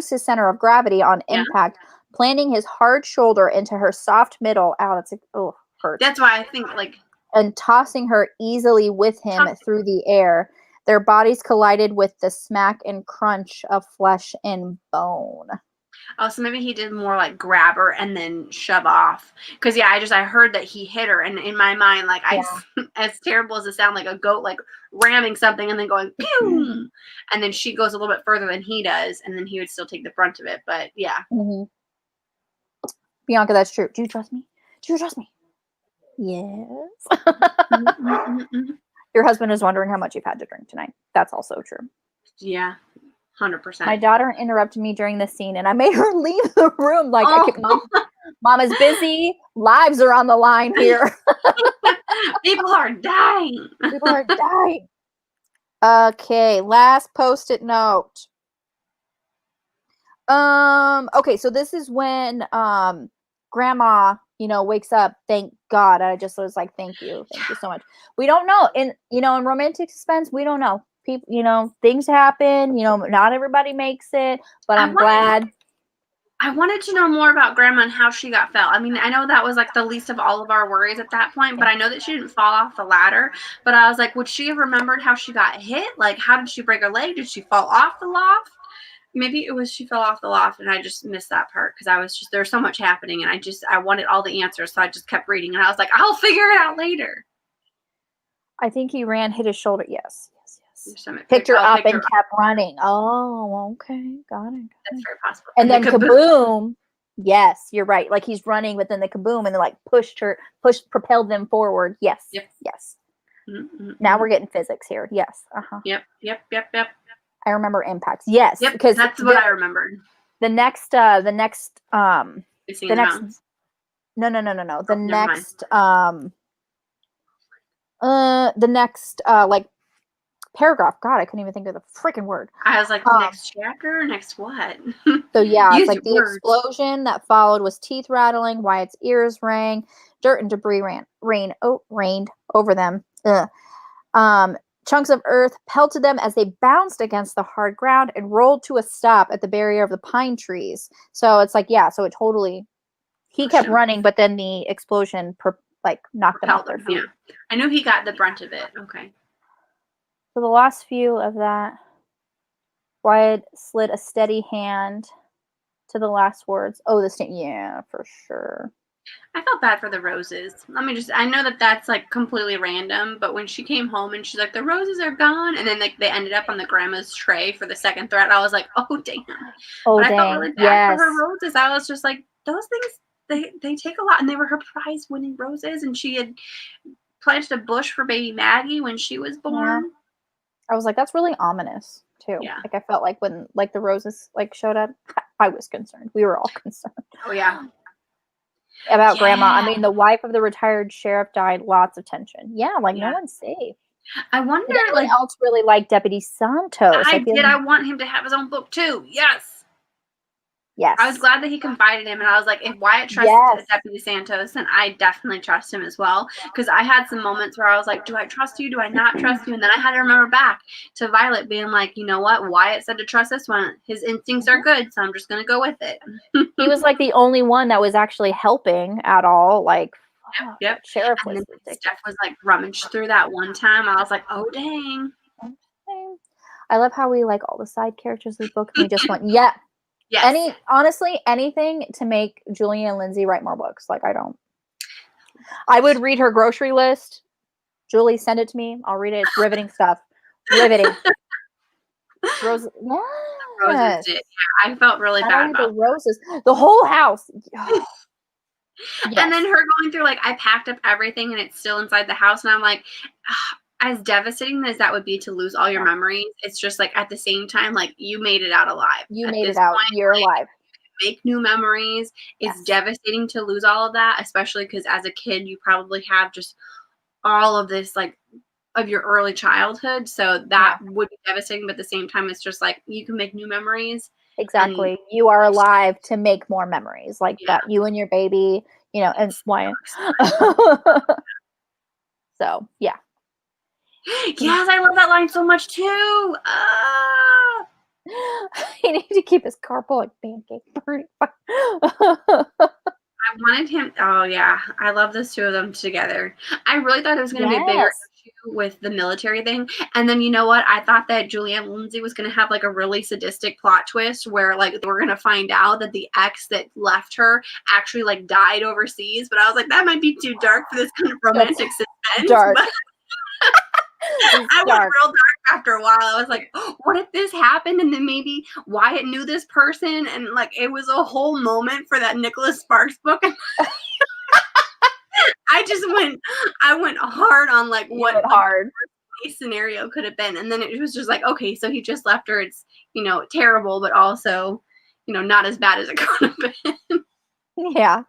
his center of gravity on Yeah. impact, planting his hard shoulder into her soft middle. Ow, that's like, oh, hurts. That's why I think, like, and tossing her easily with him through the air. Their bodies collided with the smack and crunch of flesh and bone. Oh, so maybe he did more like grab her and then shove off. Because yeah, I heard that he hit her, and in my mind, like as terrible as it sounds, like a goat like ramming something and then going pew, and then she goes a little bit further than he does, and then he would still take the brunt of it. But yeah, Bianca, that's true. Do you trust me? Do you trust me? Yes. Your husband is wondering how much you've had to drink tonight. That's also true. Yeah. 100%. My daughter interrupted me during the scene, and I made her leave the room. Like, Mom is busy. Lives are on the line here. People are dying. People are dying. Okay, last Post-it note. Okay, so this is when Grandma, wakes up. Thank God. I just was like, thank you so much. We don't know. In romantic suspense, we don't know. People, things happen, not everybody makes it, but I'm glad. I wanted to know more about Grandma and how she got fell. I mean, I know that was like the least of all of our worries at that point, but I know that she didn't fall off the ladder. But I was like, would she have remembered how she got hit? Like, how did she break her leg? Did she fall off the loft? Maybe it was she fell off the loft and I just missed that part because I was just, there's so much happening and I wanted all the answers. So I just kept reading and I was like, I'll figure it out later. I think he ran, hit his shoulder. Yes. Picked her up and kept running. Oh, okay. Got it. That's very possible. And then kaboom. Yes, you're right. Like he's running, but then the kaboom and then like propelled them forward. Yes. Yep. Yes. Now we're getting physics here. Yes. Yep. I remember impacts. Yes. Yep. Because that's what I remembered. The next no. The next like paragraph. God, I couldn't even think of the freaking word. I was like, next chapter, next what? So yeah, it's like the explosion that followed was teeth rattling, Wyatt's ears rang, dirt and debris rained over them. Chunks of earth pelted them as they bounced against the hard ground and rolled to a stop at the barrier of the pine trees. So it's like, so it totally, he kept running, but then the explosion knocked them off their feet. Yeah. I knew he got the brunt of it. Okay. So the last few of that, Wyatt slid a steady hand to the last words. Oh, yeah, for sure. I felt bad for the roses. I know that that's like completely random, but when she came home and she's like, the roses are gone, and then like they ended up on the grandma's tray for the second threat, I was like, oh, damn. I felt really bad for her roses. I was just like, those things, they take a lot, and they were her prize-winning roses, and she had planted a bush for baby Maggie when she was born. Yeah. I was like, that's really ominous too. Yeah. Like I felt like when the roses showed up, I was concerned. We were all concerned. Oh yeah. About Grandma. I mean, the wife of the retired sheriff died. Lots of tension. Yeah, no one's safe. I wonder else really liked Deputy Santos. I want him to have his own book too. Yes. Yes. I was glad that he confided in him, and I was like, if Wyatt trusts Deputy Santos, then I definitely trust him as well. Because I had some moments where I was like, do I trust you? Do I not trust you? And then I had to remember back to Violet being like, you know what? Wyatt said to trust this one. His instincts are good, so I'm just going to go with it. He was like the only one that was actually helping at all. Yep. Sheriff and was then Steph was like rummaged through that one time. I was like, oh, dang. I love how we like all the side characters of the book, and we just went, yeah. Yes. Honestly, anything to make Julie Anne Lindsey write more books. I would read her grocery list. Julie, send it to me. I'll read it. It's riveting stuff. Riveting. Roses. Yes. Roses did. Yeah, I felt really bad about the roses. The whole house. Yes. And then her going through, I packed up everything and it's still inside the house. And I'm like, as devastating as that would be to lose all your memories, it's just at the same time, you made it out alive. You made it out. You're alive. Make new memories. It's devastating to lose all of that, especially because as a kid, you probably have just all of this, of your early childhood. So that would be devastating. But at the same time, it's just you can make new memories. Exactly. You are alive to make more memories that. You and your baby, and Wyatt. So, yeah. Yes, I love that line so much too. He needed to keep his carpool like pancake burning. I wanted him. Oh yeah, I love those two of them together. I really thought it was going to be a bigger Yes. issue with the military thing, and then you know what? I thought that Julie Anne Lindsey was going to have like a really sadistic plot twist where like we're going to find out that the ex that left her actually like died overseas. But I was like, that might be too dark for this kind of romantic suspense. Dark. But I went real dark after a while. I was like, oh, what if this happened and then maybe Wyatt knew this person and like it was a whole moment for that Nicholas Sparks book. I went hard on like what the case scenario could have been. And then it was just like, okay, so he just left her. It's, terrible, but also, not as bad as it could have been. Yeah.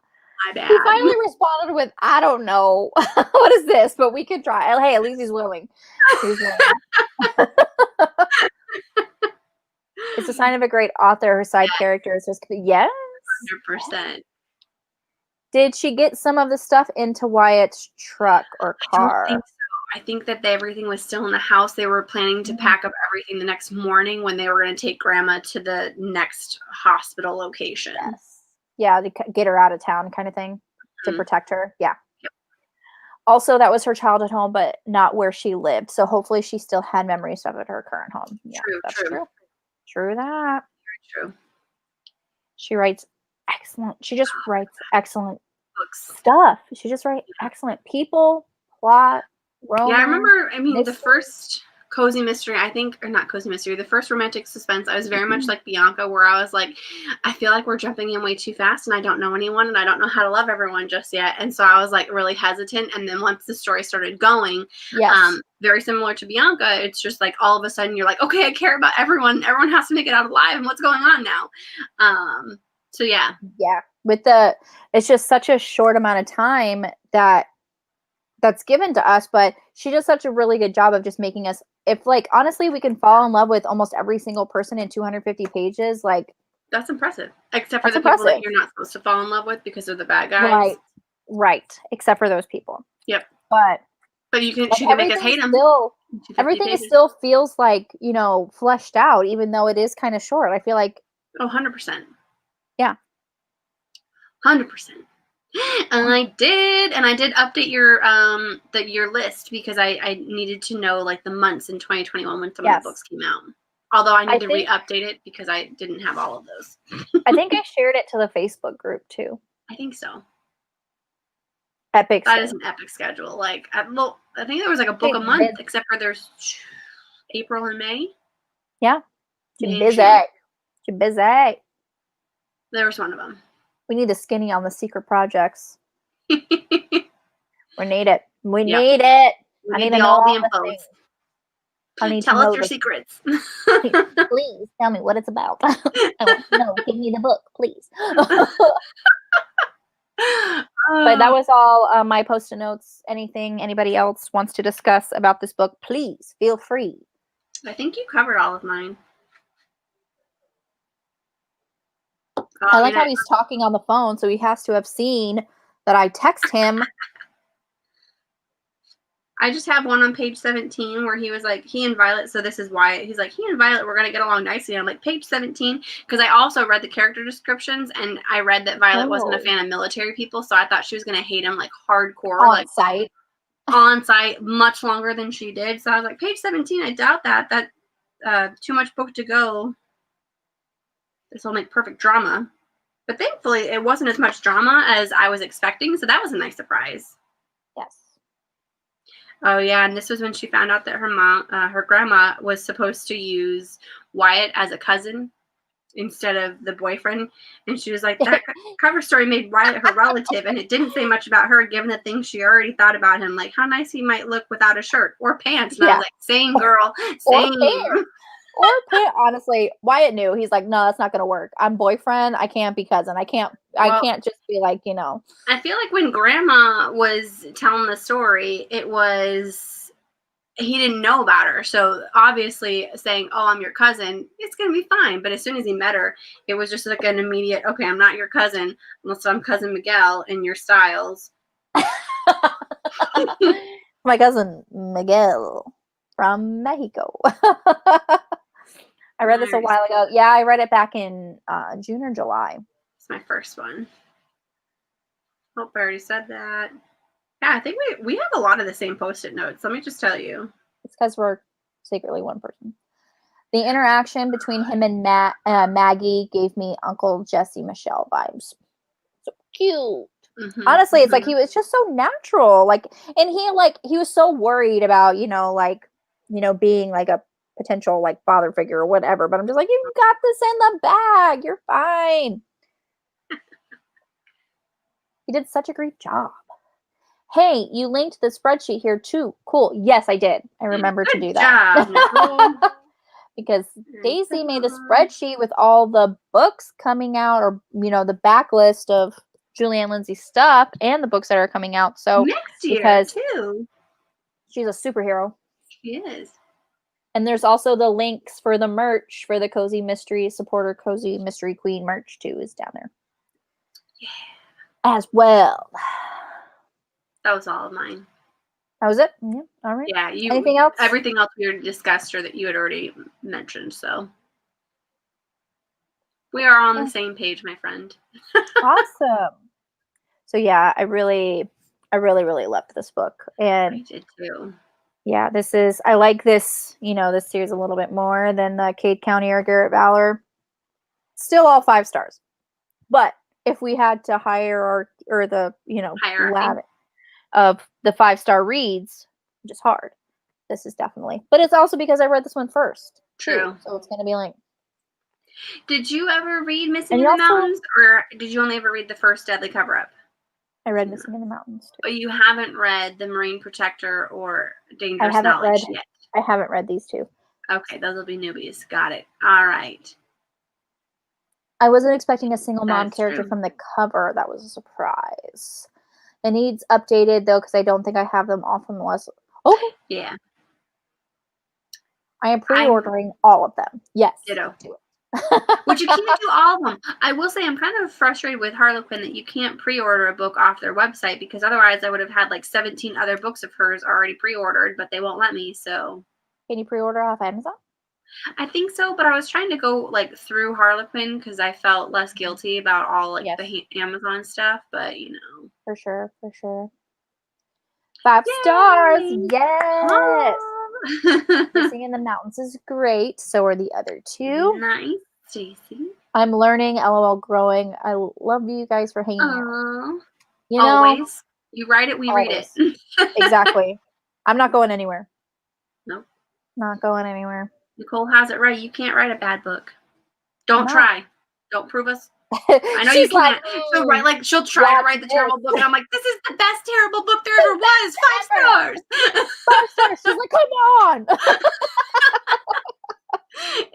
My bad. He finally responded with, I don't know. What is this? But we could try. Hey, at least he's willing. He's willing. It's a sign of a great author. Her side character is just, yes. 100%. Did she get some of the stuff into Wyatt's truck or car? I don't think so. I think that everything was still in the house. They were planning to pack up everything the next morning when they were going to take Grandma to the next hospital location. Yes. Yeah, they get her out of town kind of thing to protect her. Yeah. Yep. Also, that was her childhood home, but not where she lived. So hopefully she still had memories of it at her current home. Yeah, that's true. True that. Very true. She writes excellent. She just writes excellent books stuff. She just writes excellent people, plot, romance. Yeah, I remember, the first cozy mystery, the first romantic suspense, I was very much like Bianca, where I was like, I feel like we're jumping in way too fast and I don't know anyone and I don't know how to love everyone just yet. And so I was like really hesitant. And then once the story started going, very similar to Bianca, it's just like all of a sudden you're like, okay, I care about everyone. Everyone has to make it out alive. And what's going on now? So yeah. Yeah. It's just such a short amount of time that's given to us, but she does such a really good job of just making us, if like, honestly, we can fall in love with almost every single person in 250 pages. Like, that's impressive. Except for the people that you're not supposed to fall in love with because they're the bad guys. Right. Except for those people. Yep. But she can make us hate them. Everything still feels like, fleshed out, even though it is kind of short. I feel like. 100%. Yeah. 100%. And I did update your list because I needed to know like the months in 2021 when some of the books came out. Although I need to re-update it because I didn't have all of those. I think I shared it to the Facebook group too. I think so. Epic. That is an epic schedule. Like, I think there was like a book a month, except for there's April and May. Yeah. You're busy. There was one of them. We need the skinny on the secret projects. We need it. We need it. I need to know all the info. Tell us your secrets. Please tell me what it's about. I want to know. Give me the book, please. But that was all my post-it notes. Anything anybody else wants to discuss about this book, please feel free. I think you covered all of mine. I like how he's talking on the phone, so he has to have seen that I text him. I just have one on page 17 where he was like, he and Violet, so this is why, he's like, he and Violet, we're going to get along nicely. I'm like, page 17, because I also read the character descriptions, and I read that Violet wasn't a fan of military people, so I thought she was going to hate him, like, hardcore. On site, much longer than she did. So I was like, page 17, I doubt that. Too much book to go. This will make perfect drama. But thankfully, it wasn't as much drama as I was expecting, so that was a nice surprise. Yes. Oh, yeah, and this was when she found out that her grandma was supposed to use Wyatt as a cousin instead of the boyfriend. And she was like, that cover story made Wyatt her relative, and it didn't say much about her given the things she already thought about him, like how nice he might look without a shirt or pants. And I was like, same, girl, same. Or honestly, Wyatt knew. He's like, no, that's not gonna work. I'm boyfriend. I can't be cousin. I can't just be like, I feel like when Grandma was telling the story, he didn't know about her. So obviously saying, oh, I'm your cousin, it's gonna be fine. But as soon as he met her, it was just like an immediate, okay, I'm not your cousin unless I'm cousin Miguel in your styles. My cousin Miguel. from Mexico. I read this a while ago. Yeah, I read it back in June or July. It's my first one. Hope I already said that. Yeah, I think we have a lot of the same Post-it notes. Let me just tell you. It's because we're secretly one person. The interaction between him and Maggie gave me Uncle Jesse Michelle vibes. So cute. Mm-hmm, Honestly, it's like he was just so natural. Like, and he was so worried about, being like a potential like father figure or whatever. But I'm just like, you got this in the bag. You're fine. He did such a great job. Hey, you linked the spreadsheet here too. Cool. Yes, I did. I remember to do that. Because Daisy made a spreadsheet with all the books coming out, or the backlist of Julie Anne Lindsey stuff and the books that are coming out. So next year too. She's a superhero. She is. And there's also the links for the merch for the Cozy Mystery Supporter Cozy Mystery Queen merch too is down there. Yeah. As well. That was all of mine. That was it? Yeah. All right. Yeah. Anything else? Everything else we already discussed or that you had already mentioned. So we are on the same page, my friend. Awesome. So yeah, I really loved this book. And I did too. Yeah, I like this, this series a little bit more than the Cade County or Garrett Valor. Still all 5 stars. But if we had to hire or the, lab of the 5-star reads, which is hard, this is definitely. But it's also because I read this one first. True. So it's going to be like. Did you ever read Missing in the Mountains, or did you only ever read the first Deadly Cover-Up? I read Missing in the Mountains too. But you haven't read The Marine Protector or Dangerous Knowledge yet. I haven't read these 2. Okay, those will be newbies. Got it. All right. I wasn't expecting a single mom character from the cover. That was a surprise. It needs updated though, because I don't think I have them all from the list. Okay. Yeah. I am pre-ordering all of them. Yes. Ditto. Do it. Which you can't do all of them. I will say I'm kind of frustrated with Harlequin that you can't pre-order a book off their website, because otherwise I would have had like 17 other books of hers already pre-ordered, but they won't let me. So can you pre-order off Amazon? I think so, but I was trying to go like through Harlequin because I felt less guilty about all like the Amazon stuff, but for sure 5 stars. Yes. Missing in the Mountains is great. So are the other 2. Nice, Stacy. I'm learning. LOL growing. I love you guys for hanging out. Always. You write it, we read it. Exactly. I'm not going anywhere. Nope. Not going anywhere. Nicole has it right. You can't write a bad book. Don't try. Don't prove us. I know you can't. She'll try to write the terrible book, and I'm like, this is the best terrible book there ever was. 5 stars. 5 stars. She's like, come on.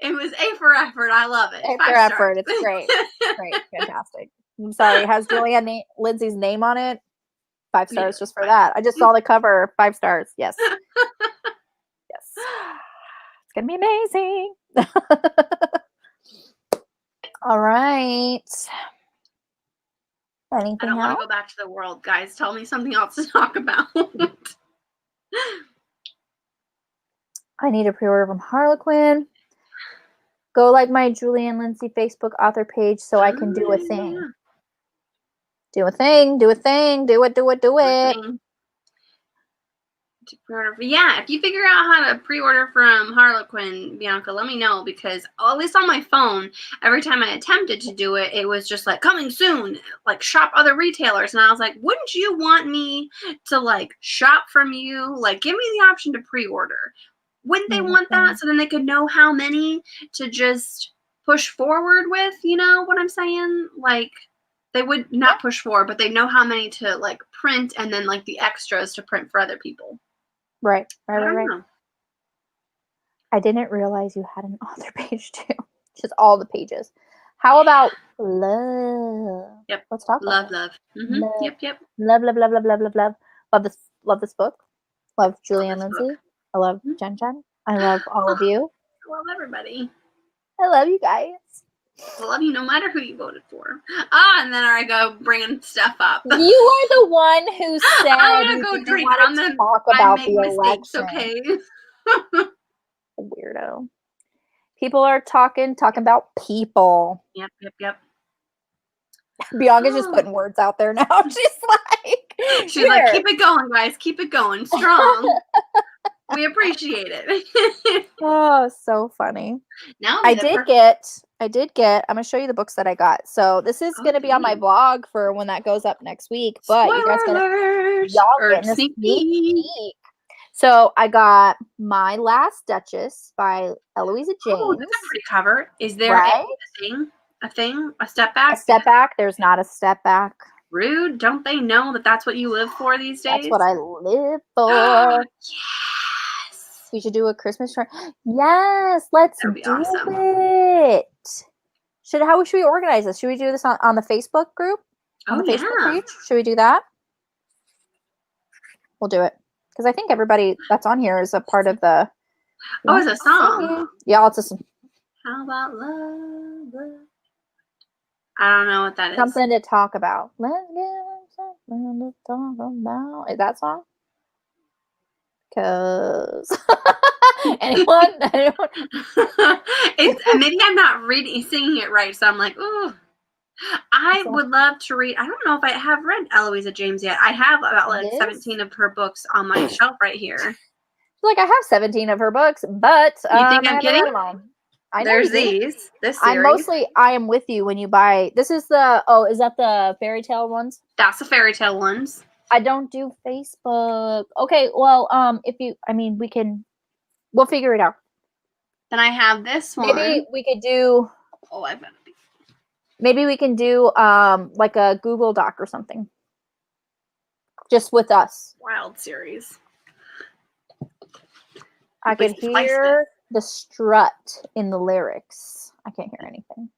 It was A for effort. I love it. A for effort. It's great. Great. Fantastic. I'm sorry. It has Julie Anne Lindsey's name on it. 5 stars just for that. I just saw the cover. 5 stars. Yes. Yes. It's going to be amazing. All right. Anything I don't want to go back to the world, guys. Tell me something else to talk about. I need a pre-order from Harlequin. Go like my Julie Anne Lindsey Facebook author page so I can do a thing. Yeah. Do a thing. Do a thing. Do it. Do it. Do it. Yeah, if you figure out how to pre-order from Harlequin, Bianca, let me know, because at least on my phone, every time I attempted to do it, it was just like coming soon, like shop other retailers. And I was like, wouldn't you want me to like shop from you? Like, give me the option to pre-order. Wouldn't they want that? So then they could know how many to just push forward with, you know what I'm saying? Like, they would not push forward, but they know how many to like print, and then like the extras to print for other people. Right. Know. I didn't realize you had an author page too. Just all the pages. How about love? Yep. Let's talk about love. Mm-hmm. Love. Yep. Love. Love this book. Love Julie Anne Lindsey. I love Jen. I love all of you. I love everybody. I love you guys. I love you no matter who you voted for. And then I go bringing stuff up. You are the one who said I'm gonna go drink on them. Talk about the election. Okay. Weirdo. People are talking about people. Yep. Bianca's just putting words out there now. She's like, keep it going, guys. Keep it going. Strong. We appreciate it. Oh, so funny. Now I did get, I'm going to show you the books that I got. So this is going to be on my blog for when that goes up next week. But you guys getting a sneak peek. So I got My Last Duchess by Eloisa James. Oh, that's a pretty cover. Is there a step back? A step back? There's not a step back. Rude. Don't they know that that's what you live for these days? That's what I live for. Yes. We should do a Christmas tree. Yes, let's do awesome. it. How should we organize this? Should we do this on the Facebook group? On the Facebook page? Should we do that? We'll do it. Because I think everybody that's on here is a part of the... Oh, it's a song. Yeah, it's a song. How about love? I don't know what that is. Something to talk about. Let's get something to talk about. Is that song? Because... anyone? Maybe I'm not singing it right, so I'm like, ooh. I would love to read. I don't know if I have read Eloisa James yet. I have about 17 of her books on my shelf right here. Like I have 17 of her books, but you think I'm kidding? There's these. This series. I am with you when you buy. This is the. Oh, is that the fairy tale ones? That's the fairy tale ones. I don't do Facebook. Okay, well, we'll figure it out. Then I have this one. Maybe we could do. Oh, I've got. Maybe we can do like a Google Doc or something. Just with us. Wild series. I could hear the strut in the lyrics. I can't hear anything.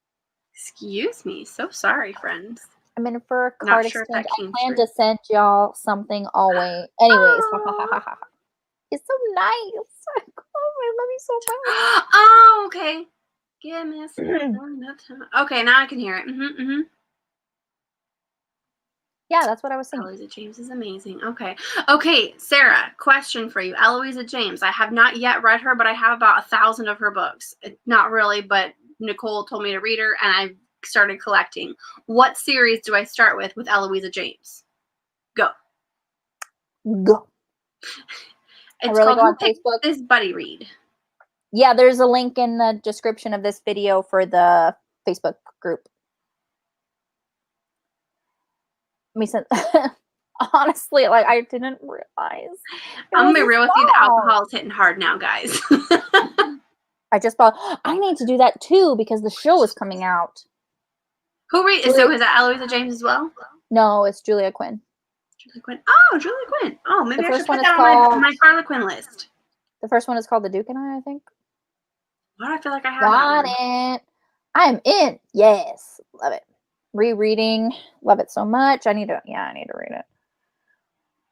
Excuse me. So sorry, friends. I mean, for a card exchange, I plan to send y'all something always. Anyways. It's so nice. Oh, I love you so much. Oh, okay. Give me a second. Okay, now I can hear it. Yeah, that's what I was saying. Eloisa James is amazing. Okay, Sarah, question for you. Eloisa James. I have not yet read her, but I have about 1,000 of her books. Not really, but Nicole told me to read her, and I started collecting. What series do I start with Eloisa James? Go. It's called Who Picked This Buddy Read. Yeah, there's a link in the description of this video for the Facebook group. Honestly, like I didn't realize. I'm gonna be real with you. The alcohol is hitting hard now, guys. I need to do that too because the show is coming out. So is that Eloisa James as well? No, it's Julia Quinn. Julia Quinn. Oh, Julia Quinn. Oh, maybe I should put that on my Harlequin list. The first one is called The Duke and I think. Why do I feel like I have Got it. I'm in. Yes. Love it. Rereading. Love it so much. I need to read it.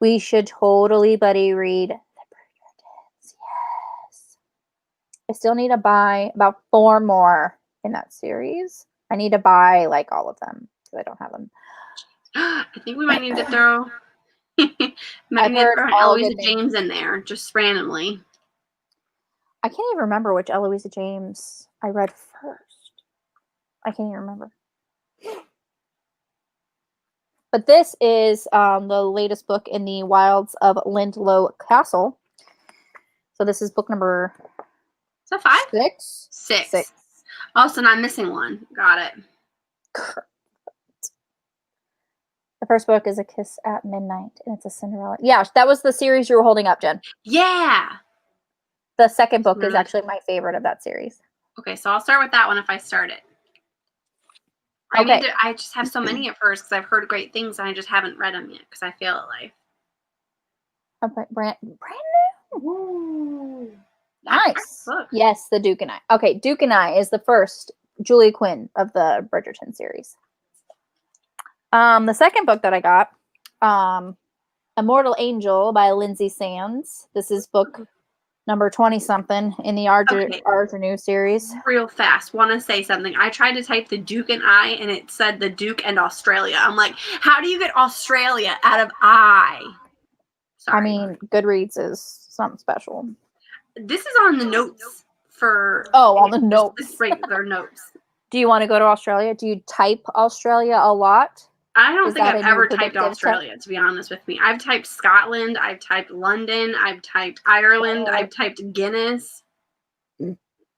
We should totally buddy read The Bridgertons. Yes. I still need to buy about 4 more in that series. I need to buy like all of them because I don't have them. I think we might need to throw Eloisa James in there just randomly. I can't even remember which Eloisa James I read first. I can't even remember. But this is the latest book in the Wilds of Lindlow Castle. So this is book number... Is that 5? 6? 6. Oh, so I'm missing one. Got it. The first book is A Kiss at Midnight, and it's a Cinderella. Yeah, that was the series you were holding up, Jen. Yeah. The second book is actually my favorite of that series. Okay, so I'll start with that one if I start it. I just have so many at first because I've heard great things and I just haven't read them yet because I feel like. Brand new? Ooh, nice. Yes, The Duke and I. Okay, Duke and I is the first Julia Quinn of the Bridgerton series. The second book that I got, Immortal Angel by Lindsay Sands. This is book number 20-something in the Arjanu series. Real fast, want to say something. I tried to type The Duke and I, and it said The Duke and Australia. I'm like, how do you get Australia out of I? Sorry. I mean, Goodreads is something special. This is on the notes for. Oh, on the notes. Just regular notes. Do you want to go to Australia? Do you type Australia a lot? I don't Is think that I've in your ever typed predictive Australia, to be honest with me. I've typed Scotland, I've typed London, I've typed Ireland, I've typed Guinness.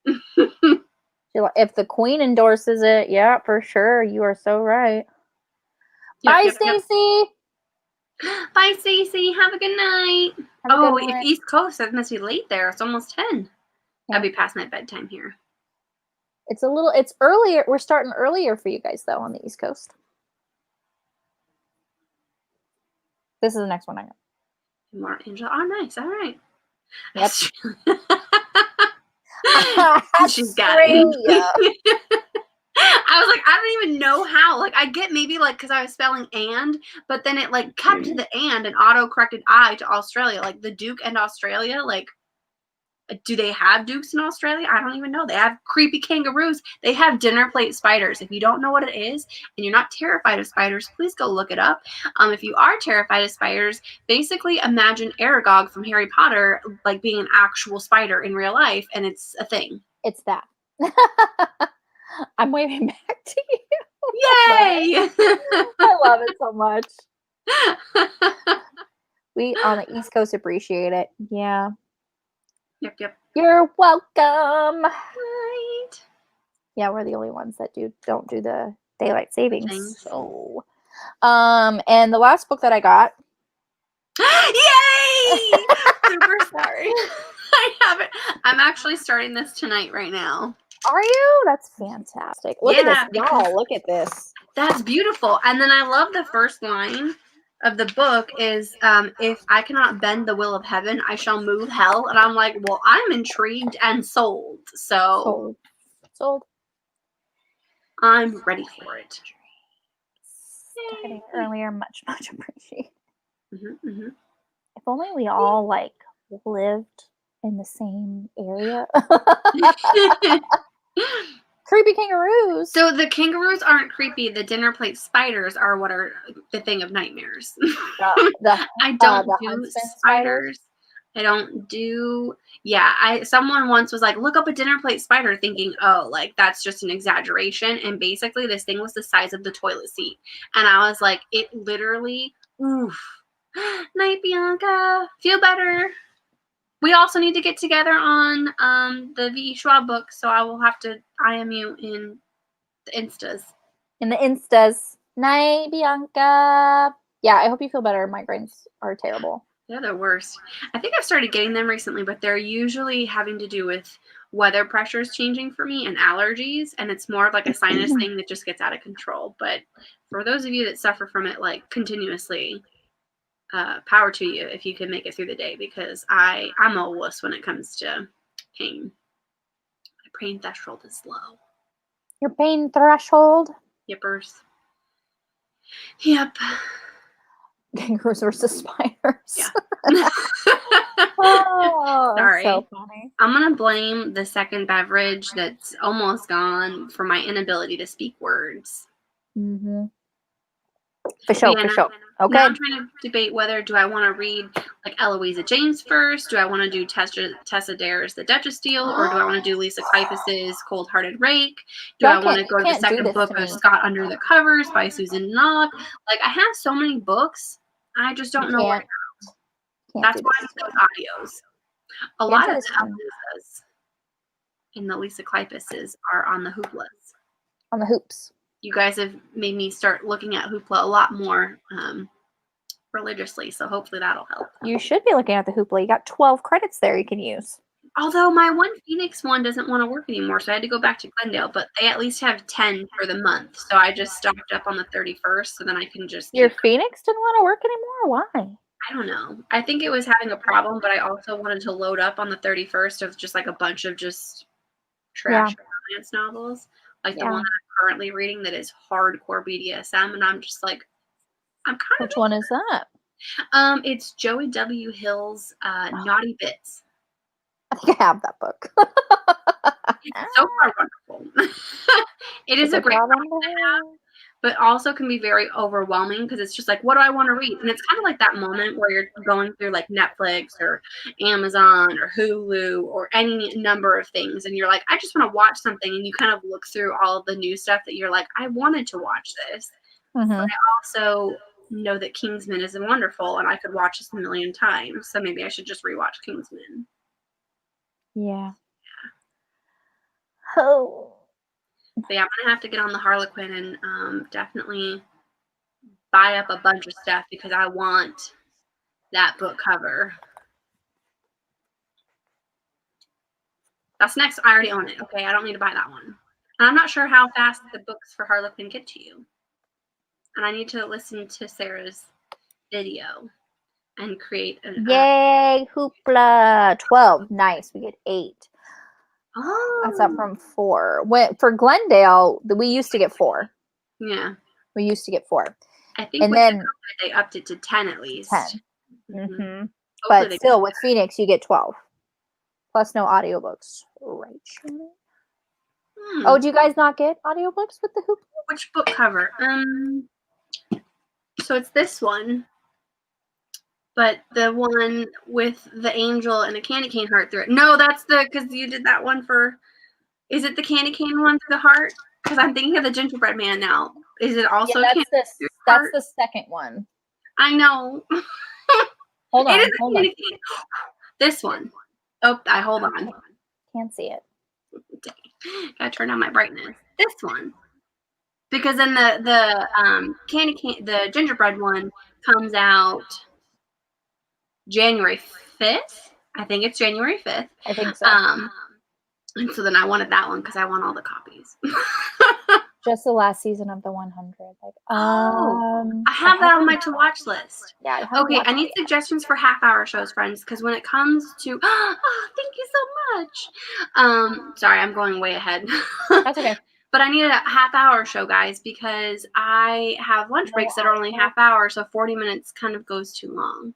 If the Queen endorses it, yeah, for sure. You are so right. Yep, Bye, yep, Stacey. Yep. Bye, Stacey. Have a good night. If East Coast, that must be late there. It's almost 10. Yeah. I'd be past my bedtime here. It's earlier. We're starting earlier for you guys, though, on the East Coast. This is the next one I got. More Angela. Oh, nice. All right. Yep. She's got it. I was like, I don't even know how. Like, I get maybe like because I was spelling and, but then it like kept the and auto corrected I to Australia, like the Duke and Australia. Like, do they have dukes in Australia? I don't even know. They have creepy kangaroos. They have dinner plate spiders. If you don't know what it is and you're not terrified of spiders, please go look it up. If you are terrified of spiders, basically imagine Aragog from Harry Potter like being an actual spider in real life, and it's a thing. It's that. I'm waving back to you. Yay! I love it so much. We on the East Coast appreciate it. Yeah. Yep. You're welcome. Right. Yeah, we're the only ones that don't do the daylight savings. So, and the last book that I got. Yay! Super sorry. I haven't. I'm actually starting this tonight right now. Are you? That's fantastic. Look at this. Y'all, look at this. That's beautiful. And then I love the first line of the book is, if I cannot bend the will of heaven, I shall move hell. And I'm like, well, I'm intrigued and sold. So sold. I'm ready for it. Starting earlier, much appreciated. Mm-hmm. If only we all like lived in the same area. Creepy kangaroos. So the kangaroos aren't creepy. The dinner plate spiders are what are the thing of nightmares. I don't do spiders. I don't do. Yeah, someone once was like, look up a dinner plate spider, thinking, oh, like that's just an exaggeration. And basically, this thing was the size of the toilet seat, and I was like, it literally. Oof. Night, Bianca. Feel better. We also need to get together on the V.E. Schwab book, so I will have to IM you in the Instas. Night, Bianca. Yeah, I hope you feel better. Migraines are terrible. They're the worst. I think I've started getting them recently, but they're usually having to do with weather pressures changing for me and allergies, and it's more of like a sinus thing that just gets out of control. But for those of you that suffer from it like continuously, power to you if you can make it through the day, because I'm a wuss when it comes to pain. My pain threshold is low. Your pain threshold? Yippers. Yep. Kangaroos versus spiders. Yeah. Oh, sorry. So funny. I'm gonna blame the second beverage that's almost gone for my inability to speak words. Mm-hmm. For sure. Okay. Now I'm trying to debate whether do I want to read like Eloisa James first? Do I want to do Tessa Dare's The Duchess Deal? Or do I want to do Lisa Kleypas's Cold Hearted Rake? Do I want to go to the second book of Scott Under the Covers by Susan Knock? Like, I have so many books. I just don't know where. That's why I do those audios. A lot of the Eloisas and the Lisa Kleypas's are on the Hooplas. On the hoops. You guys have made me start looking at Hoopla a lot more religiously, so hopefully that'll help. You should be looking at the Hoopla. You got 12 credits there you can use. Although my one Phoenix one doesn't want to work anymore, so I had to go back to Glendale, but they at least have 10 for the month, so I just stocked up on the 31st, so then I can just... Your Phoenix didn't want to work anymore? Why? I don't know. I think it was having a problem, but I also wanted to load up on the 31st of just like a bunch of just trash romance novels. Like the one that I'm currently reading that is hardcore BDSM, and I'm just like, I'm kind of... Which one is that? It's Joey W. Hill's Naughty Bits. I think I have that book. It's so far wonderful. It is a great problem to have, but also can be very overwhelming because it's just like, what do I want to read? And it's kind of like that moment where you're going through like Netflix or Amazon or Hulu or any number of things, and you're like, I just want to watch something, and you kind of look through all of the new stuff that you're like, I wanted to watch this. Mm-hmm. But I also know that Kingsman is wonderful, and I could watch this a million times, so maybe I should just rewatch Kingsman. Yeah. Oh. But yeah, I'm gonna have to get on the Harlequin and definitely buy up a bunch of stuff because I want that book cover. That's next. I already own it. Okay, I don't need to buy that one. And I'm not sure how fast the books for Harlequin get to you. And I need to listen to Sarah's video and create an Yay, hoopla. 12. Nice. We get 8. Oh, That's up from 4. For Glendale, we used to get 4. Yeah. We used to get 4. I think and with then the COVID, they upped it to 10 at least. 10. Mm-hmm. Mm-hmm. But still, with Phoenix, you get 12. Plus no audiobooks. Right. Oh, do you guys not get audiobooks with the hoopla? Which book cover? So it's this one. But the one with the angel and a candy cane heart through it. No, that's because you did that one for, is it the candy cane one through the heart? Because I'm thinking of the gingerbread man now. Is it also Yeah, candy that's heart? the second one. I know. Hold on. It is hold on. This one. Oh, hold on. Can't see it. Gotta turn down my brightness. This one. Because then the candy cane, the gingerbread one comes out January 5th. I think it's January 5th. I think so. And so then I wanted that one because I want all the copies. Just the last season of the 100. Like, I have that on my to watch list. Yeah. Okay, I need suggestions for half-hour shows, friends, because when it comes to, thank you so much. Sorry, I'm going way ahead. That's okay. But I need a half-hour show, guys, because I have lunch breaks that are only half hour, so 40 minutes kind of goes too long.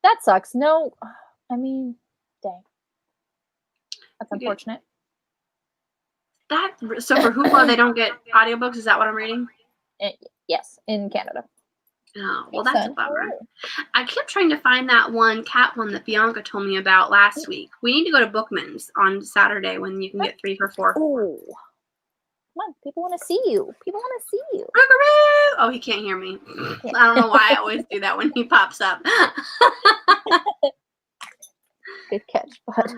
That sucks. No, I mean, dang. That's unfortunate. So for Hoopla, they don't get audiobooks? Is that what I'm reading? Yes, in Canada. Oh, well, that's a bummer. I kept trying to find that one cat one that Bianca told me about last week. We need to go to Bookman's on Saturday when you can get 3 for $4. Oh, come on. People want to see you. People want to see you. Oh, he can't hear me. I don't know why I always do that when he pops up. Good catch, bud.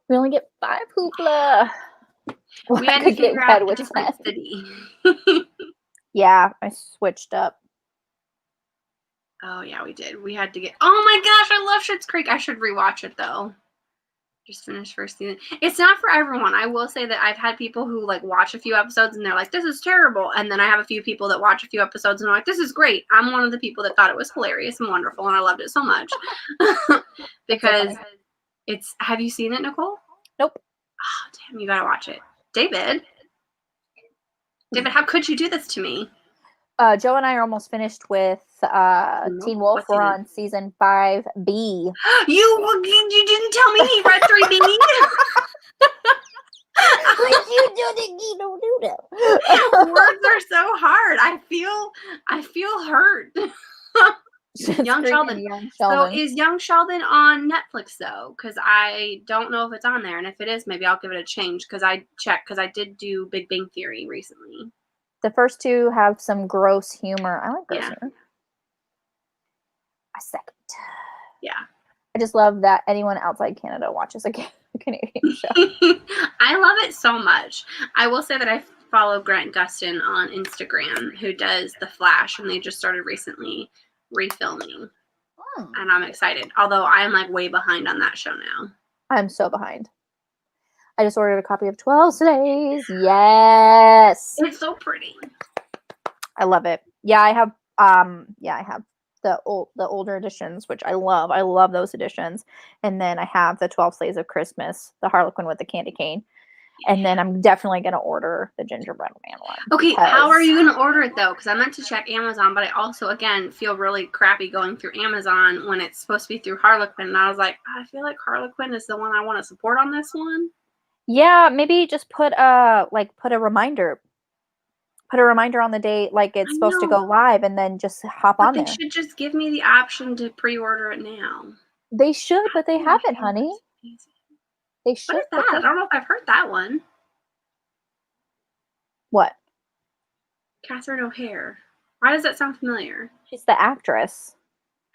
We only get 5 Hoopla. We had to figure out a different city. Yeah, I switched up. Oh, yeah, we did. We had to get... Oh, my gosh, I love Schitt's Creek. I should rewatch it, though. Just finished first season. It's not for everyone. I will say that I've had people who, like, watch a few episodes, and they're like, this is terrible. And then I have a few people that watch a few episodes, and are like, this is great. I'm one of the people that thought it was hilarious and wonderful, and I loved it so much. Because it's... Have you seen it, Nicole? Nope. Oh, damn, you gotta watch it. David, how could you do this to me? Joe and I are almost finished with Teen Wolf. We're on season 5B. You didn't tell me he read 3B. You don't do that. Words are so hard. I feel hurt. Young Sheldon. So is Young Sheldon on Netflix though? Because I don't know if it's on there, and if it is, maybe I'll give it a change. Because I did do Big Bang Theory recently. The first 2 have some gross humor. I like gross humor. I second. Yeah. I just love that anyone outside Canada watches a Canadian show. I love it so much. I will say that I follow Grant Gustin on Instagram, who does The Flash, and they just started recently refilming. And I'm excited. Although I'm like way behind on that show now. I'm so behind. I just ordered a copy of 12 Days. Yes. It's so pretty. I love it. Yeah, I have the older editions, which I love. I love those editions. And then I have the 12 Slaves of Christmas, the Harlequin with the candy cane. And then I'm definitely going to order the gingerbread man one. Okay, how are you going to order it, though? Because I meant to check Amazon, but I also, again, feel really crappy going through Amazon when it's supposed to be through Harlequin. And I was like, I feel like Harlequin is the one I want to support on this one. Yeah, maybe just put a reminder. Put a reminder on the date, like it's I supposed to know, go live, and then just hop but on they there. should just give me the option to pre-order it now. They should, but they Oh, I haven't, hate honey. this. Easy. They What should, is but that? I they don't know if I've heard that one. what? Catherine O'Hare. Why does that sound familiar? She's the actress.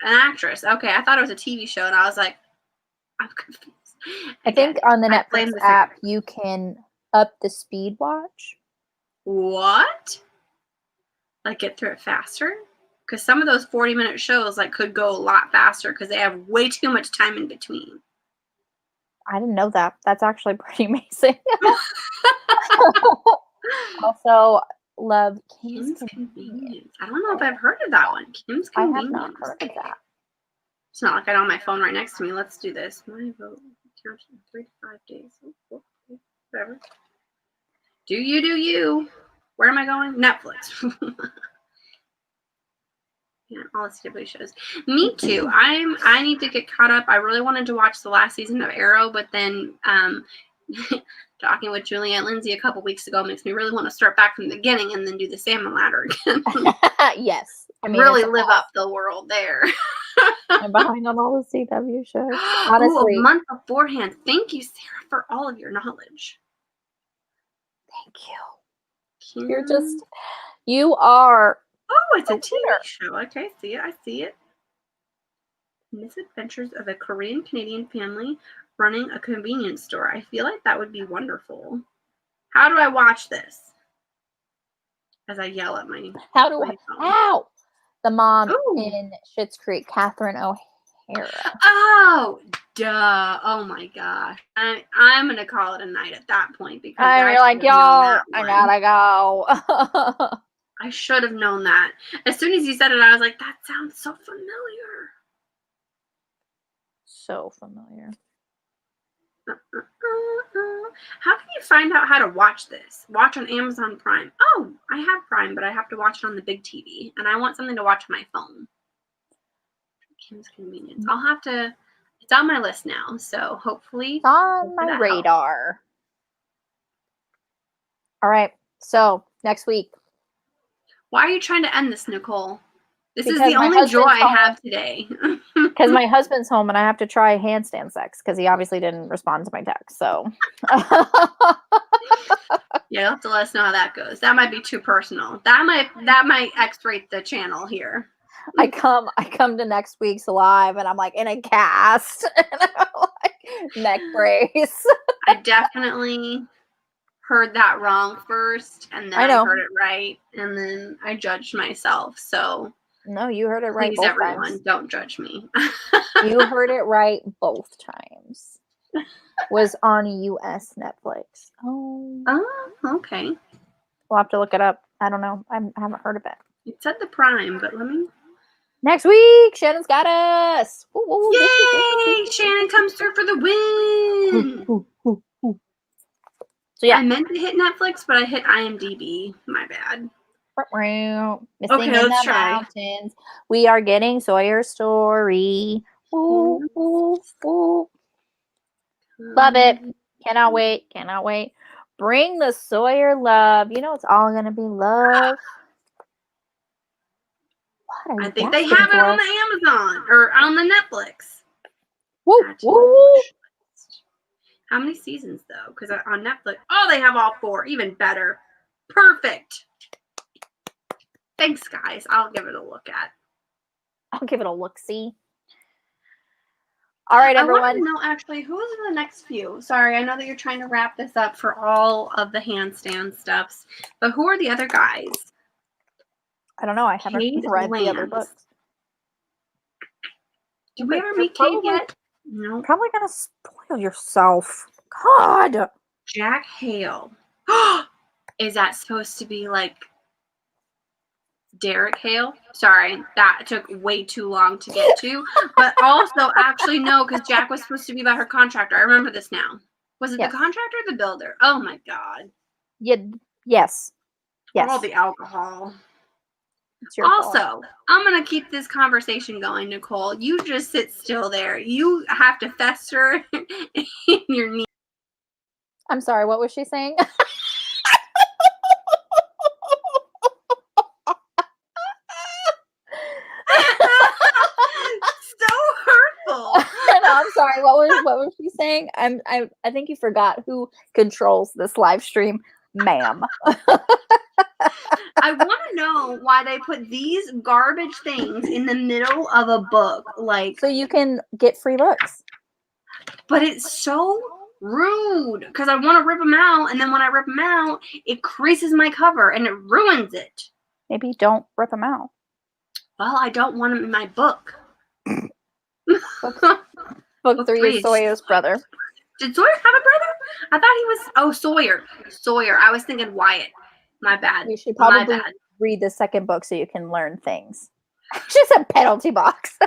An actress. Okay, I thought it was a TV show, and I was like, I'm confused. I think on the I Netflix blame the app second. you can up the speed watch. What? Like get through it faster? Because some of those 40-minute shows like could go a lot faster because they have way too much time in between. I didn't know that. That's actually pretty amazing. Also, love Kim's Convenience. I don't know if I've heard of that one. Kim's I Convenience. have not heard of that. It's not like I don't have my phone right next to me. Let's do this. My vote counts in 3 to 5 days. Oh, okay, whatever. Do you? Where am I going? Netflix. Yeah, all the CW shows. Me too. I need to get caught up. I really wanted to watch the last season of Arrow, but then talking with Julie Anne Lindsey a couple weeks ago makes me really want to start back from the beginning and then do the salmon ladder again. Yes. I mean, really live up the world there. I'm behind on all the CW shows. Ooh, Honestly. a month beforehand. Thank you, Sarah, for all of your knowledge. Thank you. You are. Oh, it's a TV show. Okay, I see it. Misadventures of a Korean-Canadian family running a convenience store. I feel like that would be wonderful. How do I watch this? As I yell at my phone. Ow! The mom in Schitt's Creek, Catherine O'Hara. Oh, duh. Oh my gosh. I'm gonna call it a night at that point because you're like, y'all, I gotta go. I should have known that. As soon as you said it, I was like, that sounds so familiar. So familiar. How can you find out how to watch this? Watch on Amazon Prime. Oh, I have Prime, but I have to watch it on the big TV, and I want something to watch on my phone. Kim's Convenience. I'll have to. It's on my list now, so hopefully it's on my radar. All right. So next week. Why are you trying to end this, Nicole? This is the only joy I have today. Because my husband's home and I have to try handstand sex because he obviously didn't respond to my text. So yeah, you'll have to let us know how that goes. That might be too personal. That might X-rate the channel here. I come to next week's live and I'm like in a cast and I'm like neck brace. I definitely heard that wrong first, and then I heard it right, and then I judged myself. So no, you heard it right. Please, everyone, don't judge me. You heard it right both times. Was on US Netflix. Oh, okay. We'll have to look it up. I don't know. I haven't heard of it. It said the Prime, but let me. Next week, Shannon's got us. Ooh, yay! Shannon comes through for the win. So yeah, I meant to hit Netflix, but I hit IMDb. My bad. Missing in the mountains. We are getting Sawyer Story. Ooh, ooh, ooh. Love it. Cannot wait. Cannot wait. Bring the Sawyer love. You know it's all gonna be love. I think they have it on the Amazon or on the Netflix. Woo, woo. How many seasons though? Because on Netflix, they have all 4. Even better. Perfect. Thanks, guys. I'll give it a look at. I'll give it a look-see. All right, everyone. I want to know actually who's in the next few. Sorry, I know that you're trying to wrap this up for all of the handstand stuffs, but who are the other guys? I don't know. I haven't read the other books. Did we ever meet Kate yet? No. Probably gonna spoil yourself. God. Jack Hale. Is that supposed to be like Derek Hale? Sorry, that took way too long to get to. But also, actually, no, because Jack was supposed to be about her contractor. I remember this now. Was it the contractor or the builder? Oh my God. Yeah. Yes. Yes. All the alcohol. Also, I'm going to keep this conversation going, Nicole. You just sit still there. You have to fester in your knee. I'm sorry, what was she saying? So hurtful. No, I'm sorry. What was she saying? I think you forgot who controls this live stream, ma'am. I want to know why they put these garbage things in the middle of a book, like. So you can get free books. But it's so rude because I want to rip them out, and then when I rip them out, it creases my cover and it ruins it. Maybe don't rip them out. Well, I don't want them in my book. Book 3 is Sawyer's brother. Did Sawyer have a brother? I thought he was. Sawyer. I was thinking Wyatt. My bad. You should probably read the second book so you can learn things. Just a penalty box.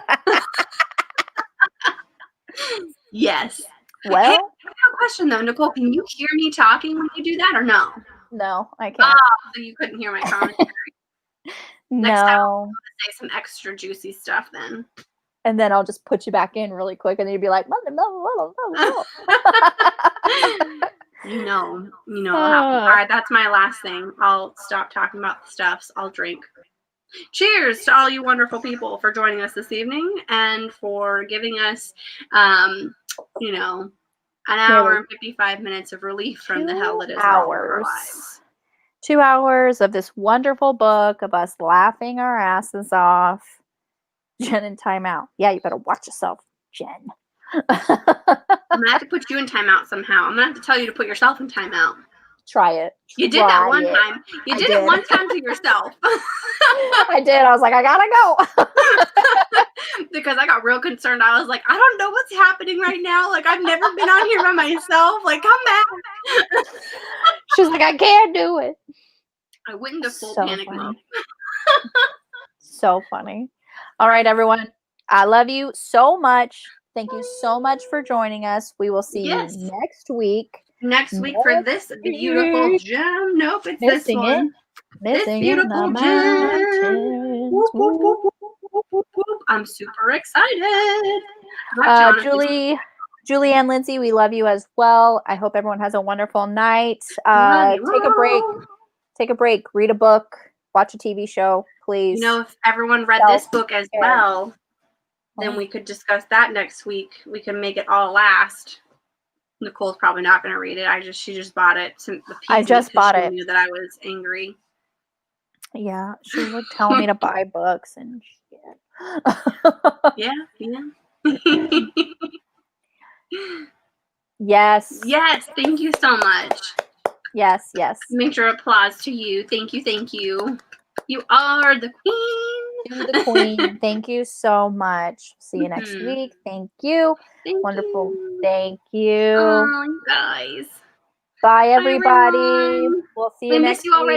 Yes. Well, hey, I have a question though, Nicole. Can you hear me talking when you do that, or no? No, I can't. Oh, so you couldn't hear my commentary. Next time I'll say some extra juicy stuff then. And then I'll just put you back in really quick, and then you'll be like, you know. All right, that's my last thing. I'll stop talking about the stuffs. I'll drink. Cheers to all you wonderful people for joining us this evening and for giving us, an hour and 55 minutes of relief from the hell that is our lives. 2 hours of this wonderful book of us laughing our asses off. Jen in timeout. Yeah, you better watch yourself, Jen. I'm gonna have to put you in timeout somehow. I'm gonna have to tell you to put yourself in timeout. Try it. You did that one time. You did it one time to yourself. I did. I was like, I gotta go. Because I got real concerned. I was like, I don't know what's happening right now. Like, I've never been on here by myself. Like, come back. She's like, I can't do it. I went into full panic mode. So funny. All right, everyone. I love you so much. Thank you so much for joining us. We will see you next week. Next week for this beautiful gem. Nope, it's this one. This beautiful gem. Whoop, whoop, whoop, whoop, whoop, whoop. I'm super excited. Julie Anne Lindsey, we love you as well. I hope everyone has a wonderful night. Take a break. Take a break. Read a book. Watch a TV show, please. If everyone read this book as well, then we could discuss that next week. We can make it all last. Nicole's probably not going to read it. She just bought it. I just bought it. She knew that I was angry. Yeah, she would tell me to buy books and shit. Yeah. Yes. Yes. Thank you so much. Yes. Major applause to you. Thank you. You are the queen. To the queen. Thank you so much. See you next week. Thank you. Wonderful. Thank you. Oh, you guys. Bye, everybody. We'll see you next week. We miss you already.